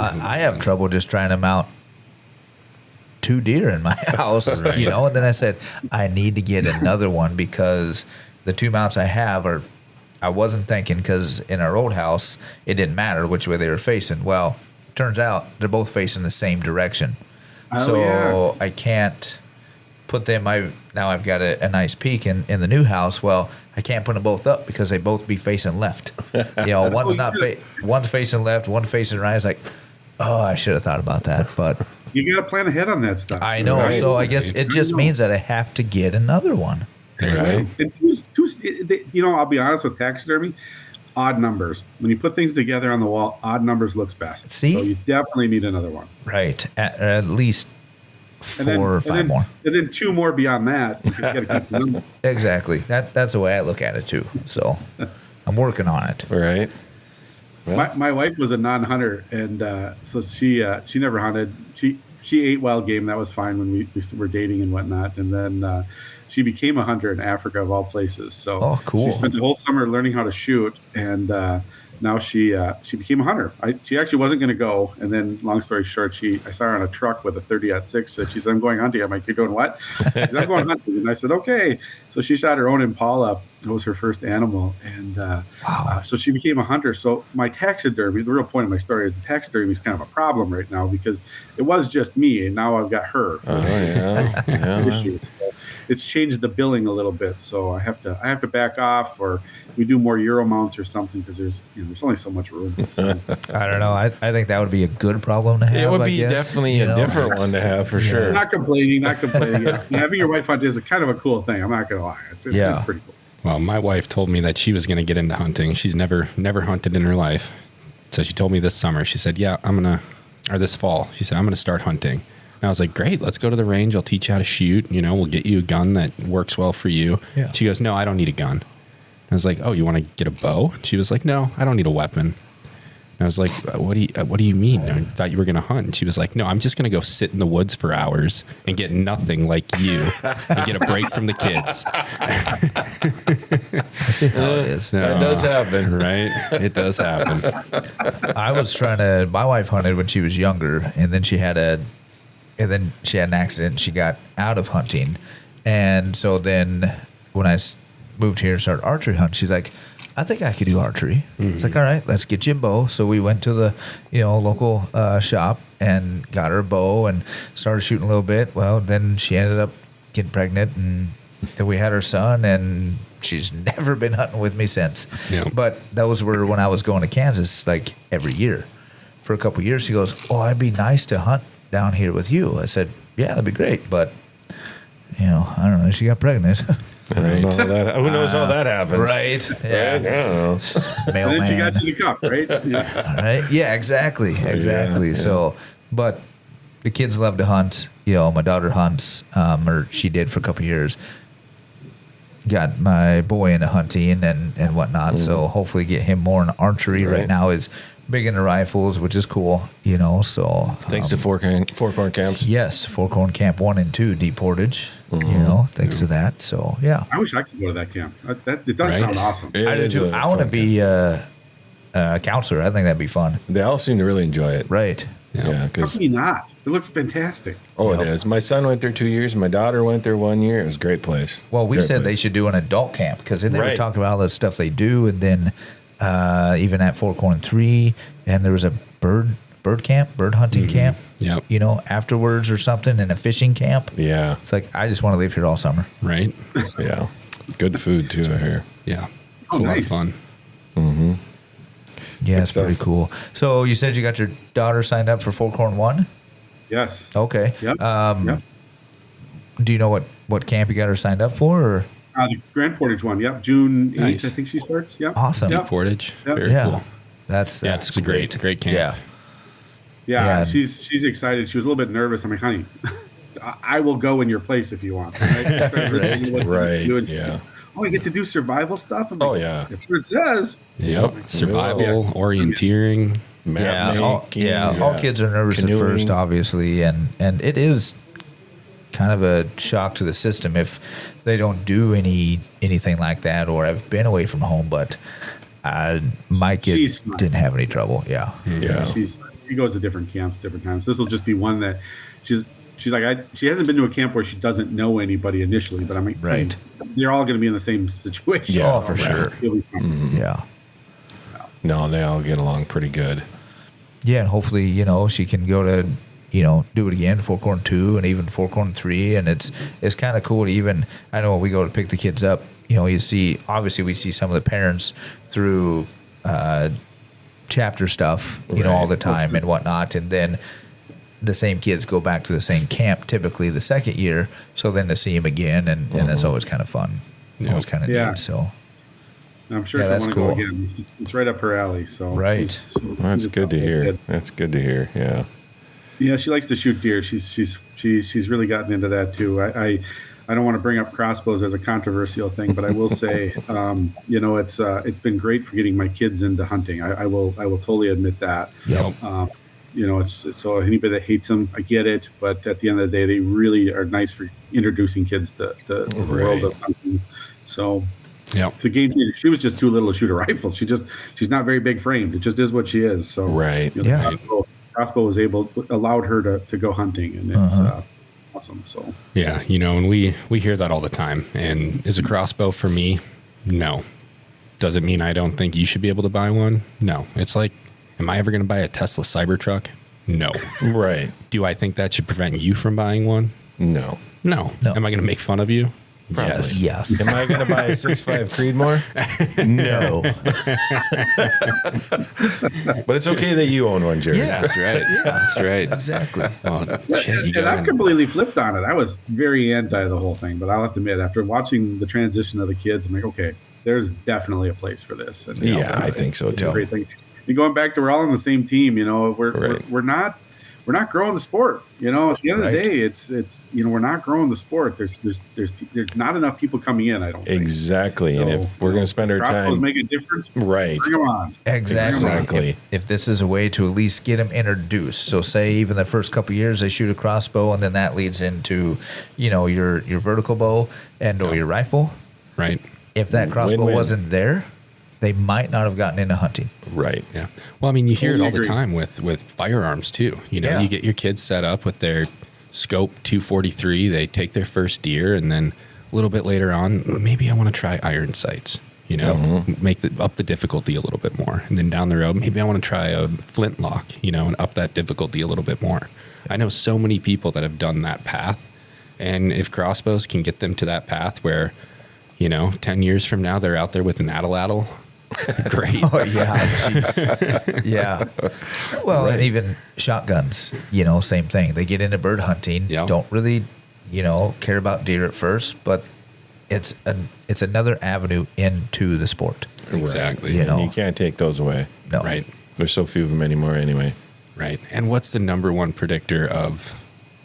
I have trouble just trying to mount 2 deer in my house, and then I said, I need to get another one because the 2 mounts I have I wasn't thinking because in our old house, it didn't matter which way they were facing. Well, turns out they're both facing the same direction. I can't put them. Now I've got a nice peak in the new house. Well, I can't put them both up because they both be facing left. One's facing left, one facing right. It's like, I should have thought about that, but you got to plan ahead on that stuff. I know. Right? So I guess it just means that I have to get another one. Right. I'll be honest with taxidermy. Odd numbers. When you put things together on the wall, odd numbers looks best. See? So you definitely need another one. Right. At least 4 or 5 more. And then 2 more beyond that. You gotta keep the number. Exactly. That's the way I look at it too. So I'm working on it. Right. Well, my wife was a non-hunter, and so she never hunted. She ate wild game. That was fine when we were dating and whatnot. And then she became a hunter in Africa, of all places. So cool. She spent the whole summer learning how to shoot, and now she became a hunter. She actually wasn't going to go, and then long story short, I saw her on a truck with a 30-06, and she said, I'm going hunting. I'm like, you're doing what? She said, I'm going hunting. And I said, okay. So she shot her own impala That was her first animal, and so she became a hunter. So my taxidermy, the real point of my story is the taxidermy is kind of a problem right now because it was just me, and now I've got her. Oh yeah. Issues. So it's changed the billing a little bit, so I have to back off, or we do more Euro mounts or something because there's only so much room. I don't know. I think that would be a good problem to have. It would I be guess, definitely a different one to have for sure. Not complaining. Yeah. Having your wife hunt is a kind of a cool thing. I'm not gonna lie. It's pretty cool. Well, my wife told me that she was going to get into hunting. She's never hunted in her life. So she told me this summer, she said, or this fall, she said, I'm going to start hunting. And I was like, great, let's go to the range. I'll teach you how to shoot. We'll get you a gun that works well for you. Yeah. She goes, no, I don't need a gun. I was like, oh, you want to get a bow? She was like, no, I don't need a weapon. And I was like, what do you mean? I thought you were going to hunt. And she was like, no, I'm just going to go sit in the woods for hours and get nothing like you and get a break from the kids. I see how it is. That does happen. Right? It does happen. My wife hunted when she was younger, and then she had an accident and she got out of hunting. And so then when I moved here and started archery hunting, she's like, I think I could do archery. It's like, all right, let's get you a bow. So we went to the, local shop and got her a bow and started shooting a little bit. Well, then she ended up getting pregnant, and then we had her son, and she's never been hunting with me since. Yeah. But those were when I was going to Kansas like every year. For a couple of years, she goes, oh, it'd be nice to hunt down here with you. I said, yeah, that'd be great. But, I don't know. She got pregnant. I don't know who knows how that happens? Right. Yeah. I don't know. And then she got you the cup, right? Yeah. Right. Yeah, exactly. Yeah. So, but the kids love to hunt. My daughter hunts, or she did for a couple of years. Got my boy into hunting and whatnot. So hopefully get him more in archery. Right now is big into rifles, which is cool, so. Thanks to Four Corn Camps. Yes, Four Corn Camp 1 and 2, Deep Portage, thanks to that. So, yeah. I wish I could go to that camp. It does sound awesome. It I do is too. a I want to fun be a counselor. I think that'd be fun. They all seem to really enjoy it. Right. Yeah, How because can you not? It looks fantastic. it is. My son went there 2 years. My daughter went there 1 year. It was a great place. Well, we Great said they place. should do an adult camp because then they were Right. talking about all the stuff they do, and then even at Four Corn 3, and there was a bird hunting camp. Yep. Afterwards or something, and a fishing camp. Yeah, It's like I just want to live here all summer. Right? yeah. Good food too here. Yeah. It's Oh, a lot of nice. fun. Yeah, it's stuff. pretty cool. So you said you got your daughter signed up for Four Corn 1? Yes. Okay. Yep. Yep. Do you know what camp you got her signed up for? Or? The Grand Portage one. Yep. June 8th, Nice. I think she starts. Yep. Awesome. Yep. Portage. Yep. Very Yeah. cool. That's It's a great camp. Yeah. Yeah, Yeah. she's excited. She was a little bit nervous. I'm like, honey, I will go in your place if you want. Right, Doing- yeah. Oh, I get to do survival stuff? I'm Oh, like, yeah. If it says. Yep. Survival, Yeah. orienteering. Map making, all kids are nervous canoeing. at first, obviously, and it is kind of a shock to the system if they don't do anything like that or have been away from home. But my kid She's fine. didn't have any trouble. Yeah, Yeah. She goes to different camps, different times. This will just be one that she's like, she hasn't been to a camp where she doesn't know anybody initially, but I'm like, Right. They're all going to be in the same situation. Yeah, oh, for sure. You'll be fine. Yeah, No, they all get along pretty good. yeah, and hopefully she can go to do it again, Four Corn 2 and even Four Corn 3, and it's kind of cool to even. I know when we go to pick the kids up, you see obviously we see some of the parents through chapter stuff, all the time and whatnot, and then the same kids go back to the same camp typically the second year, so then to see them again, and that's always kind of fun. Always kind of Yeah. neat. So I'm sure Yeah, she'll that's want to go cool. again. It's right up her alley. So Right. That's good to hear. That's good to hear. Yeah. Yeah, she likes to shoot deer. She's really gotten into that too. I don't want to bring up crossbows as a controversial thing, but I will say, it's been great for getting my kids into hunting. I will totally admit that. Yep. It's so anybody that hates them, I get it, but at the end of the day, they really are nice for introducing kids to the world of hunting. So Yep. it's a game changer. She was just too little to shoot a rifle. She's not very big framed. It just is what she is. So Right. Yeah. the crossbow was allowed her to go hunting, and it's awesome. So Yeah, and we hear that all the time. And is a crossbow for me? No. Does it mean I don't think you should be able to buy one? No. It's like, am I ever going to buy a Tesla Cybertruck? No. Right. Do I think that should prevent you from buying one? No. No. No. Am I going to make fun of you? Probably. Yes. Yes. Am I going to buy a 6.5 Creedmoor? No. But it's okay that you own one, Jerry. Yeah. That's right. Yeah. That's right. Exactly. Oh, shit, you And I've got completely flipped on it. I was very anti the whole thing, but I'll have to admit, after watching the transition of the kids, I'm like, okay, there's definitely a place for this. And, Yeah, I think so it's a too. great thing. And going back to we're all on the same team, we're Right. we're not growing the sport. At the end of Right. the day, it's we're not growing the sport. There's not enough people coming in. I don't think. Exactly. And So, if we're going to spend our Crossbows time, make a difference. right. Bring them on. Exactly. Exactly. If this is a way to at least get them introduced, so say even the first couple of years they shoot a crossbow, and then that leads into, your vertical bow and or your rifle. right. If that crossbow Win-win. wasn't there, they might not have gotten into hunting. Right. Yeah. Well, I mean, you hear it all the Totally agree. time with firearms too. Yeah. You get your kids set up with their scope 243. They take their first deer, and then a little bit later on, maybe I want to try iron sights. Make up the difficulty a little bit more, and then down the road, maybe I want to try a flintlock. And up that difficulty a little bit more. I know so many people that have done that path, and if crossbows can get them to that path where, 10 years from now they're out there with an addle. Great. Oh yeah, jeez. Yeah. Well, and even shotguns, same thing. They get into bird hunting, Yeah. don't really, care about deer at first, but it's another avenue into the sport. Exactly. You know. And you can't take those away. No. Right. There's so few of them anymore anyway. Right. And what's the number one predictor of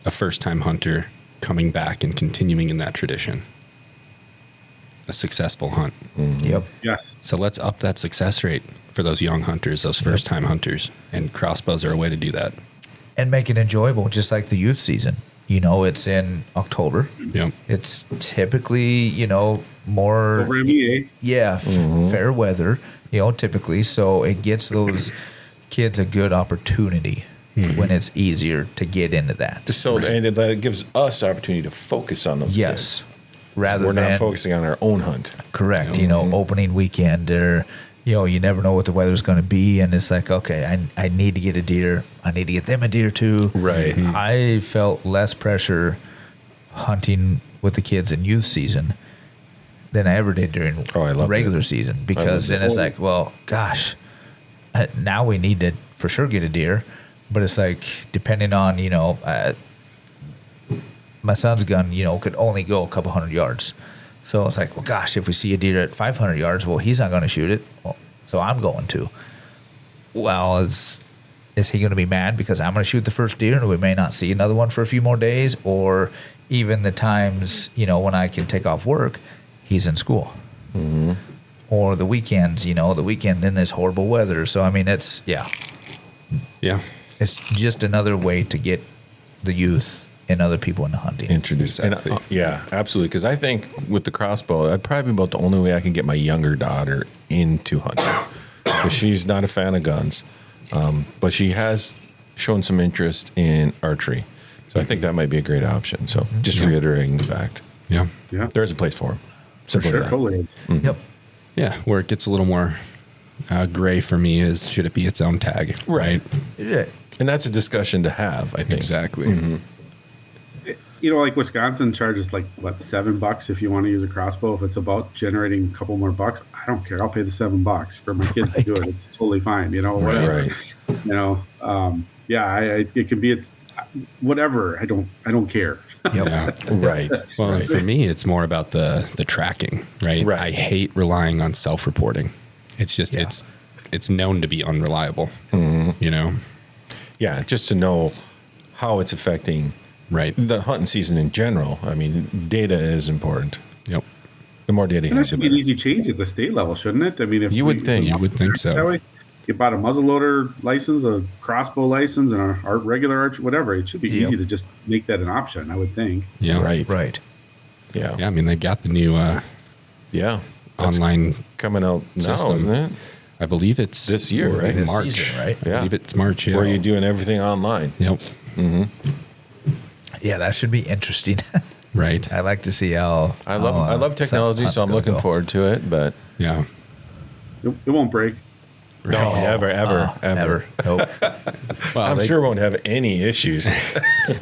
a first-time hunter coming back and continuing in that tradition? A successful hunt. Yep. Yes. So let's up that success rate for those young hunters, those first-time hunters, and crossbows are a way to do that. And make it enjoyable, just like the youth season. It's in October. Yep. It's typically, more Over MEA. yeah, fair weather, typically. So it gets those kids a good opportunity when it's easier to get into that. So, and it gives us the opportunity to focus on those Yes. kids. Rather We're than not focusing on our own hunt. correct, opening weekend or you never know what the weather's going to be, and it's like, okay, I need to get a deer. I need to get them a deer too. Right. I felt less pressure hunting with the kids in youth season than I ever did during I loved regular it. season, because then it's like, well, gosh, now we need to for sure get a deer, but it's like depending on my son's gun, could only go a couple hundred yards. So it's like, well, gosh, if we see a deer at 500 yards, well, he's not going to shoot it. Well, so I'm going to. Well, is he going to be mad because I'm going to shoot the first deer and we may not see another one for a few more days? Or even the times, when I can take off work, he's in school. Mm-hmm. Or the weekends, then there's horrible weather. So, I mean, it's just another way to get the youth and other people into hunting. Introduce. Exactly. And, yeah, absolutely. Because I think with the crossbow, that'd probably be about the only way I can get my younger daughter into hunting. Because she's not a fan of guns. But she has shown some interest in archery. So I think that might be a great option. So just reiterating the fact. Yeah. Yeah. There's a place for them. For Simple sure. as that. Totally is. Yep. Yeah. Where it gets a little more gray for me is, should it be its own tag? Right. Yeah. And that's a discussion to have, I think. Exactly. Like Wisconsin charges like what, $7 if you want to use a crossbow. If it's about generating a couple more bucks, I don't care. I'll pay the $7 for my kids to do it. It's totally fine. Whatever. Right. It can be whatever. I don't care. Yep. Yeah. Right. Well, right. for me, it's more about the tracking, right? Right. I hate relying on self-reporting. It's just it's known to be unreliable. Yeah, just to know how it's affecting Right. the hunting season in general. I mean, data is important. Yep. The more data you And that have, the should be an better. easy change at the state level, shouldn't it? I mean, if You would think. You would think that so. way, you bought a muzzleloader license, a crossbow license, and a regular arch, whatever. It should be Yep. easy to just make that an option, I would think. Yeah. Right. Right. Yeah. Yeah. I mean, they got the new Yeah. That's online. coming out now, system. isn't it? I believe it's This year, right? This March. season, right? I Yeah. believe it's March. Yeah. Where you're doing everything online. Yep. Yeah, that should be interesting. Right. I like to see how. I love technology, so I'm looking forward to it. But Yeah. It won't break. no, ever. Nope. Well, I'm sure won't have any issues.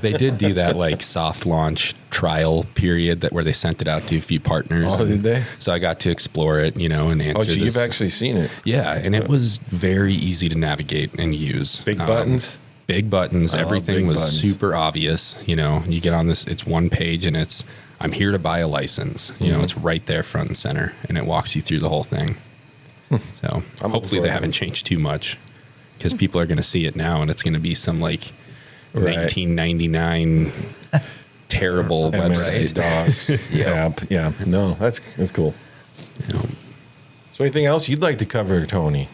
they did do that like soft launch trial period where they sent it out to a few partners. Oh, did they? So I got to explore it, and answer. Oh, so you've actually seen it? Yeah, and it was very easy to navigate and use. Big buttons. Big buttons. Everything big was buttons. super obvious. You get on this. It's one page, and it's I'm here to buy a license. It's right there front and center, and it walks you through the whole thing. So hopefully they haven't changed too much, because people are going to see it now, and it's going to be some like 1999 terrible website. DOS app. Yeah, no, that's cool. So anything else you'd like to cover, Tony?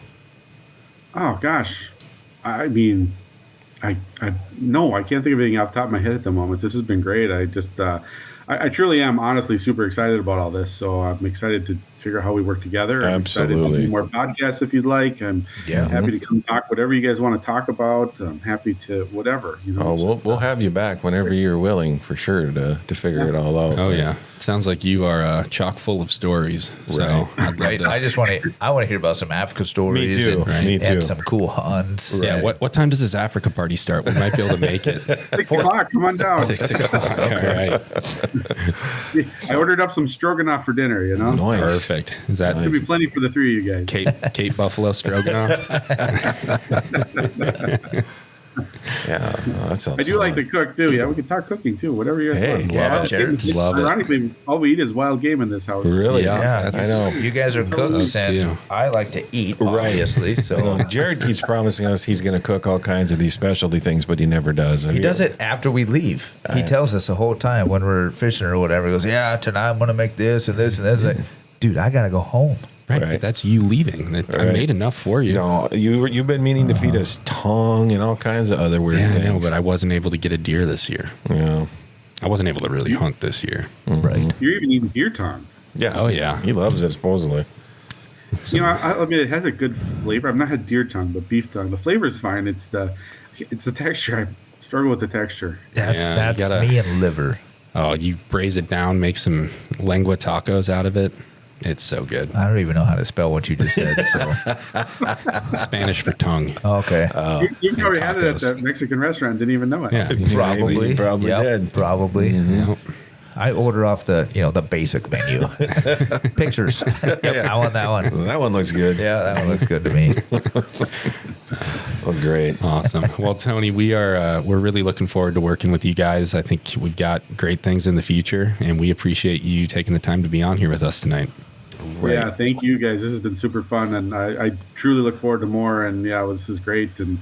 Oh gosh, I mean, I no, I can't think of anything off the top of my head at the moment. This has been great. I just I truly am honestly super excited about all this. So I'm excited to figure out how we work together. I'm excited to do more podcasts if you'd like. I'm happy to come talk whatever you guys want to talk about. I'm happy to whatever. We'll have you back whenever you're willing, for sure, to figure it all out. Oh yeah, sounds like you are chock full of stories. So Right. I just want to hear about some Africa stories. Me too. And, and some cool hunts. Yeah. What time does this Africa party start? We might be able to make it. 6 o'clock. Come on down. 6 o'clock. All right. I ordered up some stroganoff for dinner. Nice. Perfect. Is that There'll be plenty for the three of you guys. Cape Buffalo Stroganoff? Yeah, that sounds. I do like to cook too. Yeah, we can talk cooking too. Whatever you're. Love it. Ironically, all we eat is wild game in this house. Really? Yeah, I know. You guys are cooks, and I like to eat, obviously. So Jared keeps promising us he's going to cook all kinds of these specialty things, but he never does. He does it after we leave. He tells us the whole time when we're fishing or whatever. He goes, "Yeah, tonight I'm going to make this and this and this." Like, dude, I gotta go home. Right, but that's you leaving. I made enough for you. No, you've been meaning to feed us tongue and all kinds of other weird things. I know, but I wasn't able to get a deer this year. Yeah, I wasn't able to really hunt this year. Right. You're even eating deer tongue. Yeah. Oh yeah. He loves it supposedly. I mean, it has a good flavor. I've not had deer tongue, but beef tongue. The flavor is fine. It's the texture. I struggle with the texture. That's me and liver. Oh, you braise it down, make some lengua tacos out of it. It's so good. I don't even know how to spell what you just said. So Spanish for tongue. Okay. You probably had it at the Mexican restaurant. Didn't even know it. Yeah. Probably. Probably did. Probably. Yep. I order off the basic menu. Pictures. I want that one. That one looks good. Yeah, that one looks good to me. Oh, great. Awesome. Well, Tony, we're really looking forward to working with you guys. I think we've got great things in the future, and we appreciate you taking the time to be on here with us tonight. Right. Yeah, thank you guys. This has been super fun, and I truly look forward to more. And this is great. And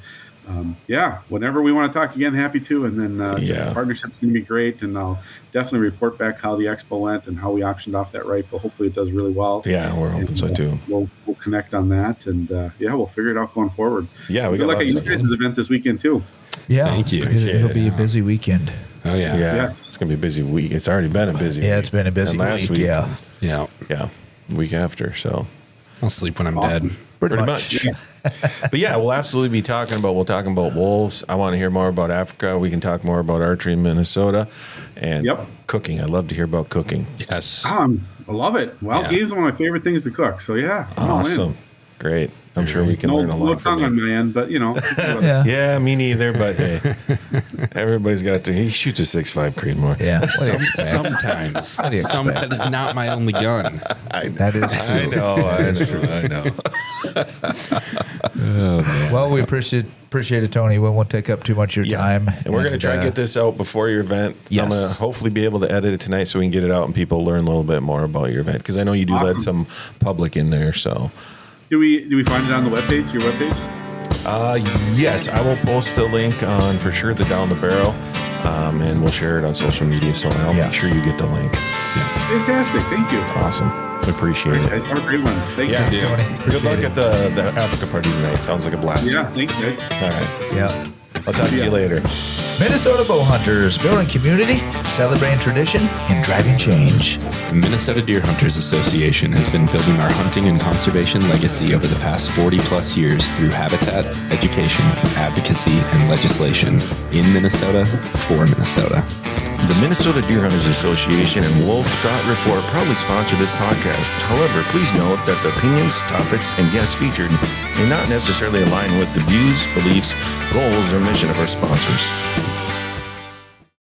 whenever we want to talk again, happy to. And then the partnership's going to be great, and I'll definitely report back how the expo went and how we auctioned off that rifle. Hopefully, it does really well. Yeah, we're hoping so too. We'll connect on that, and we'll figure it out going forward. Yeah, we got like a you guys' event this weekend too. Yeah, thank you. It'll be a busy weekend. Oh yeah. Yes. It's gonna be a busy week. It's already been a busy week. Yeah, it's been a busy last week. Yeah. Week after. So I'll sleep when I'm dead. pretty much. But yeah, we'll absolutely be talking about wolves. I want to hear more about Africa. We can talk more about archery in Minnesota and cooking. I'd love to hear about cooking. Yes. I love it. Wild game's one of my favorite things to cook. So Awesome. Great. I'm sure we can learn a lot no from tongue on my end, but Yeah, me neither. But hey, everybody's got to. He shoots a 6.5 Creedmoor. Yeah. Sometimes. That is not my only gun. That is true. I know. That's true. I know. Well, we appreciate it, Tony. We won't take up too much of your time. And we're going to try and get this out before your event. Yes. I'm going to hopefully be able to edit it tonight so we can get it out and people learn a little bit more about your event, because I know you do let some public in there. So, do we find it on the webpage? Your webpage? Yes, I will post a link on for sure the Down the Barrel, and we'll share it on social media. So I'll make sure you get the link. Fantastic. Thank you. Awesome. Appreciate it. Have a great one. Thank you. Tony. Good luck at the Africa party tonight. Sounds like a blast. Yeah, thanks, guys. All right. Yeah. I'll talk to you later. Minnesota Bow Hunters, building community, celebrating tradition, and driving change. The Minnesota Deer Hunters Association has been building our hunting and conservation legacy over the past 40 plus years through habitat, education, advocacy, and legislation in Minnesota for Minnesota. The Minnesota Deer Hunters Association and Wolf Dot Report proudly sponsor this podcast. However, please note that the opinions, topics, and guests featured may not necessarily align with the views, beliefs, goals, or mission of our sponsors.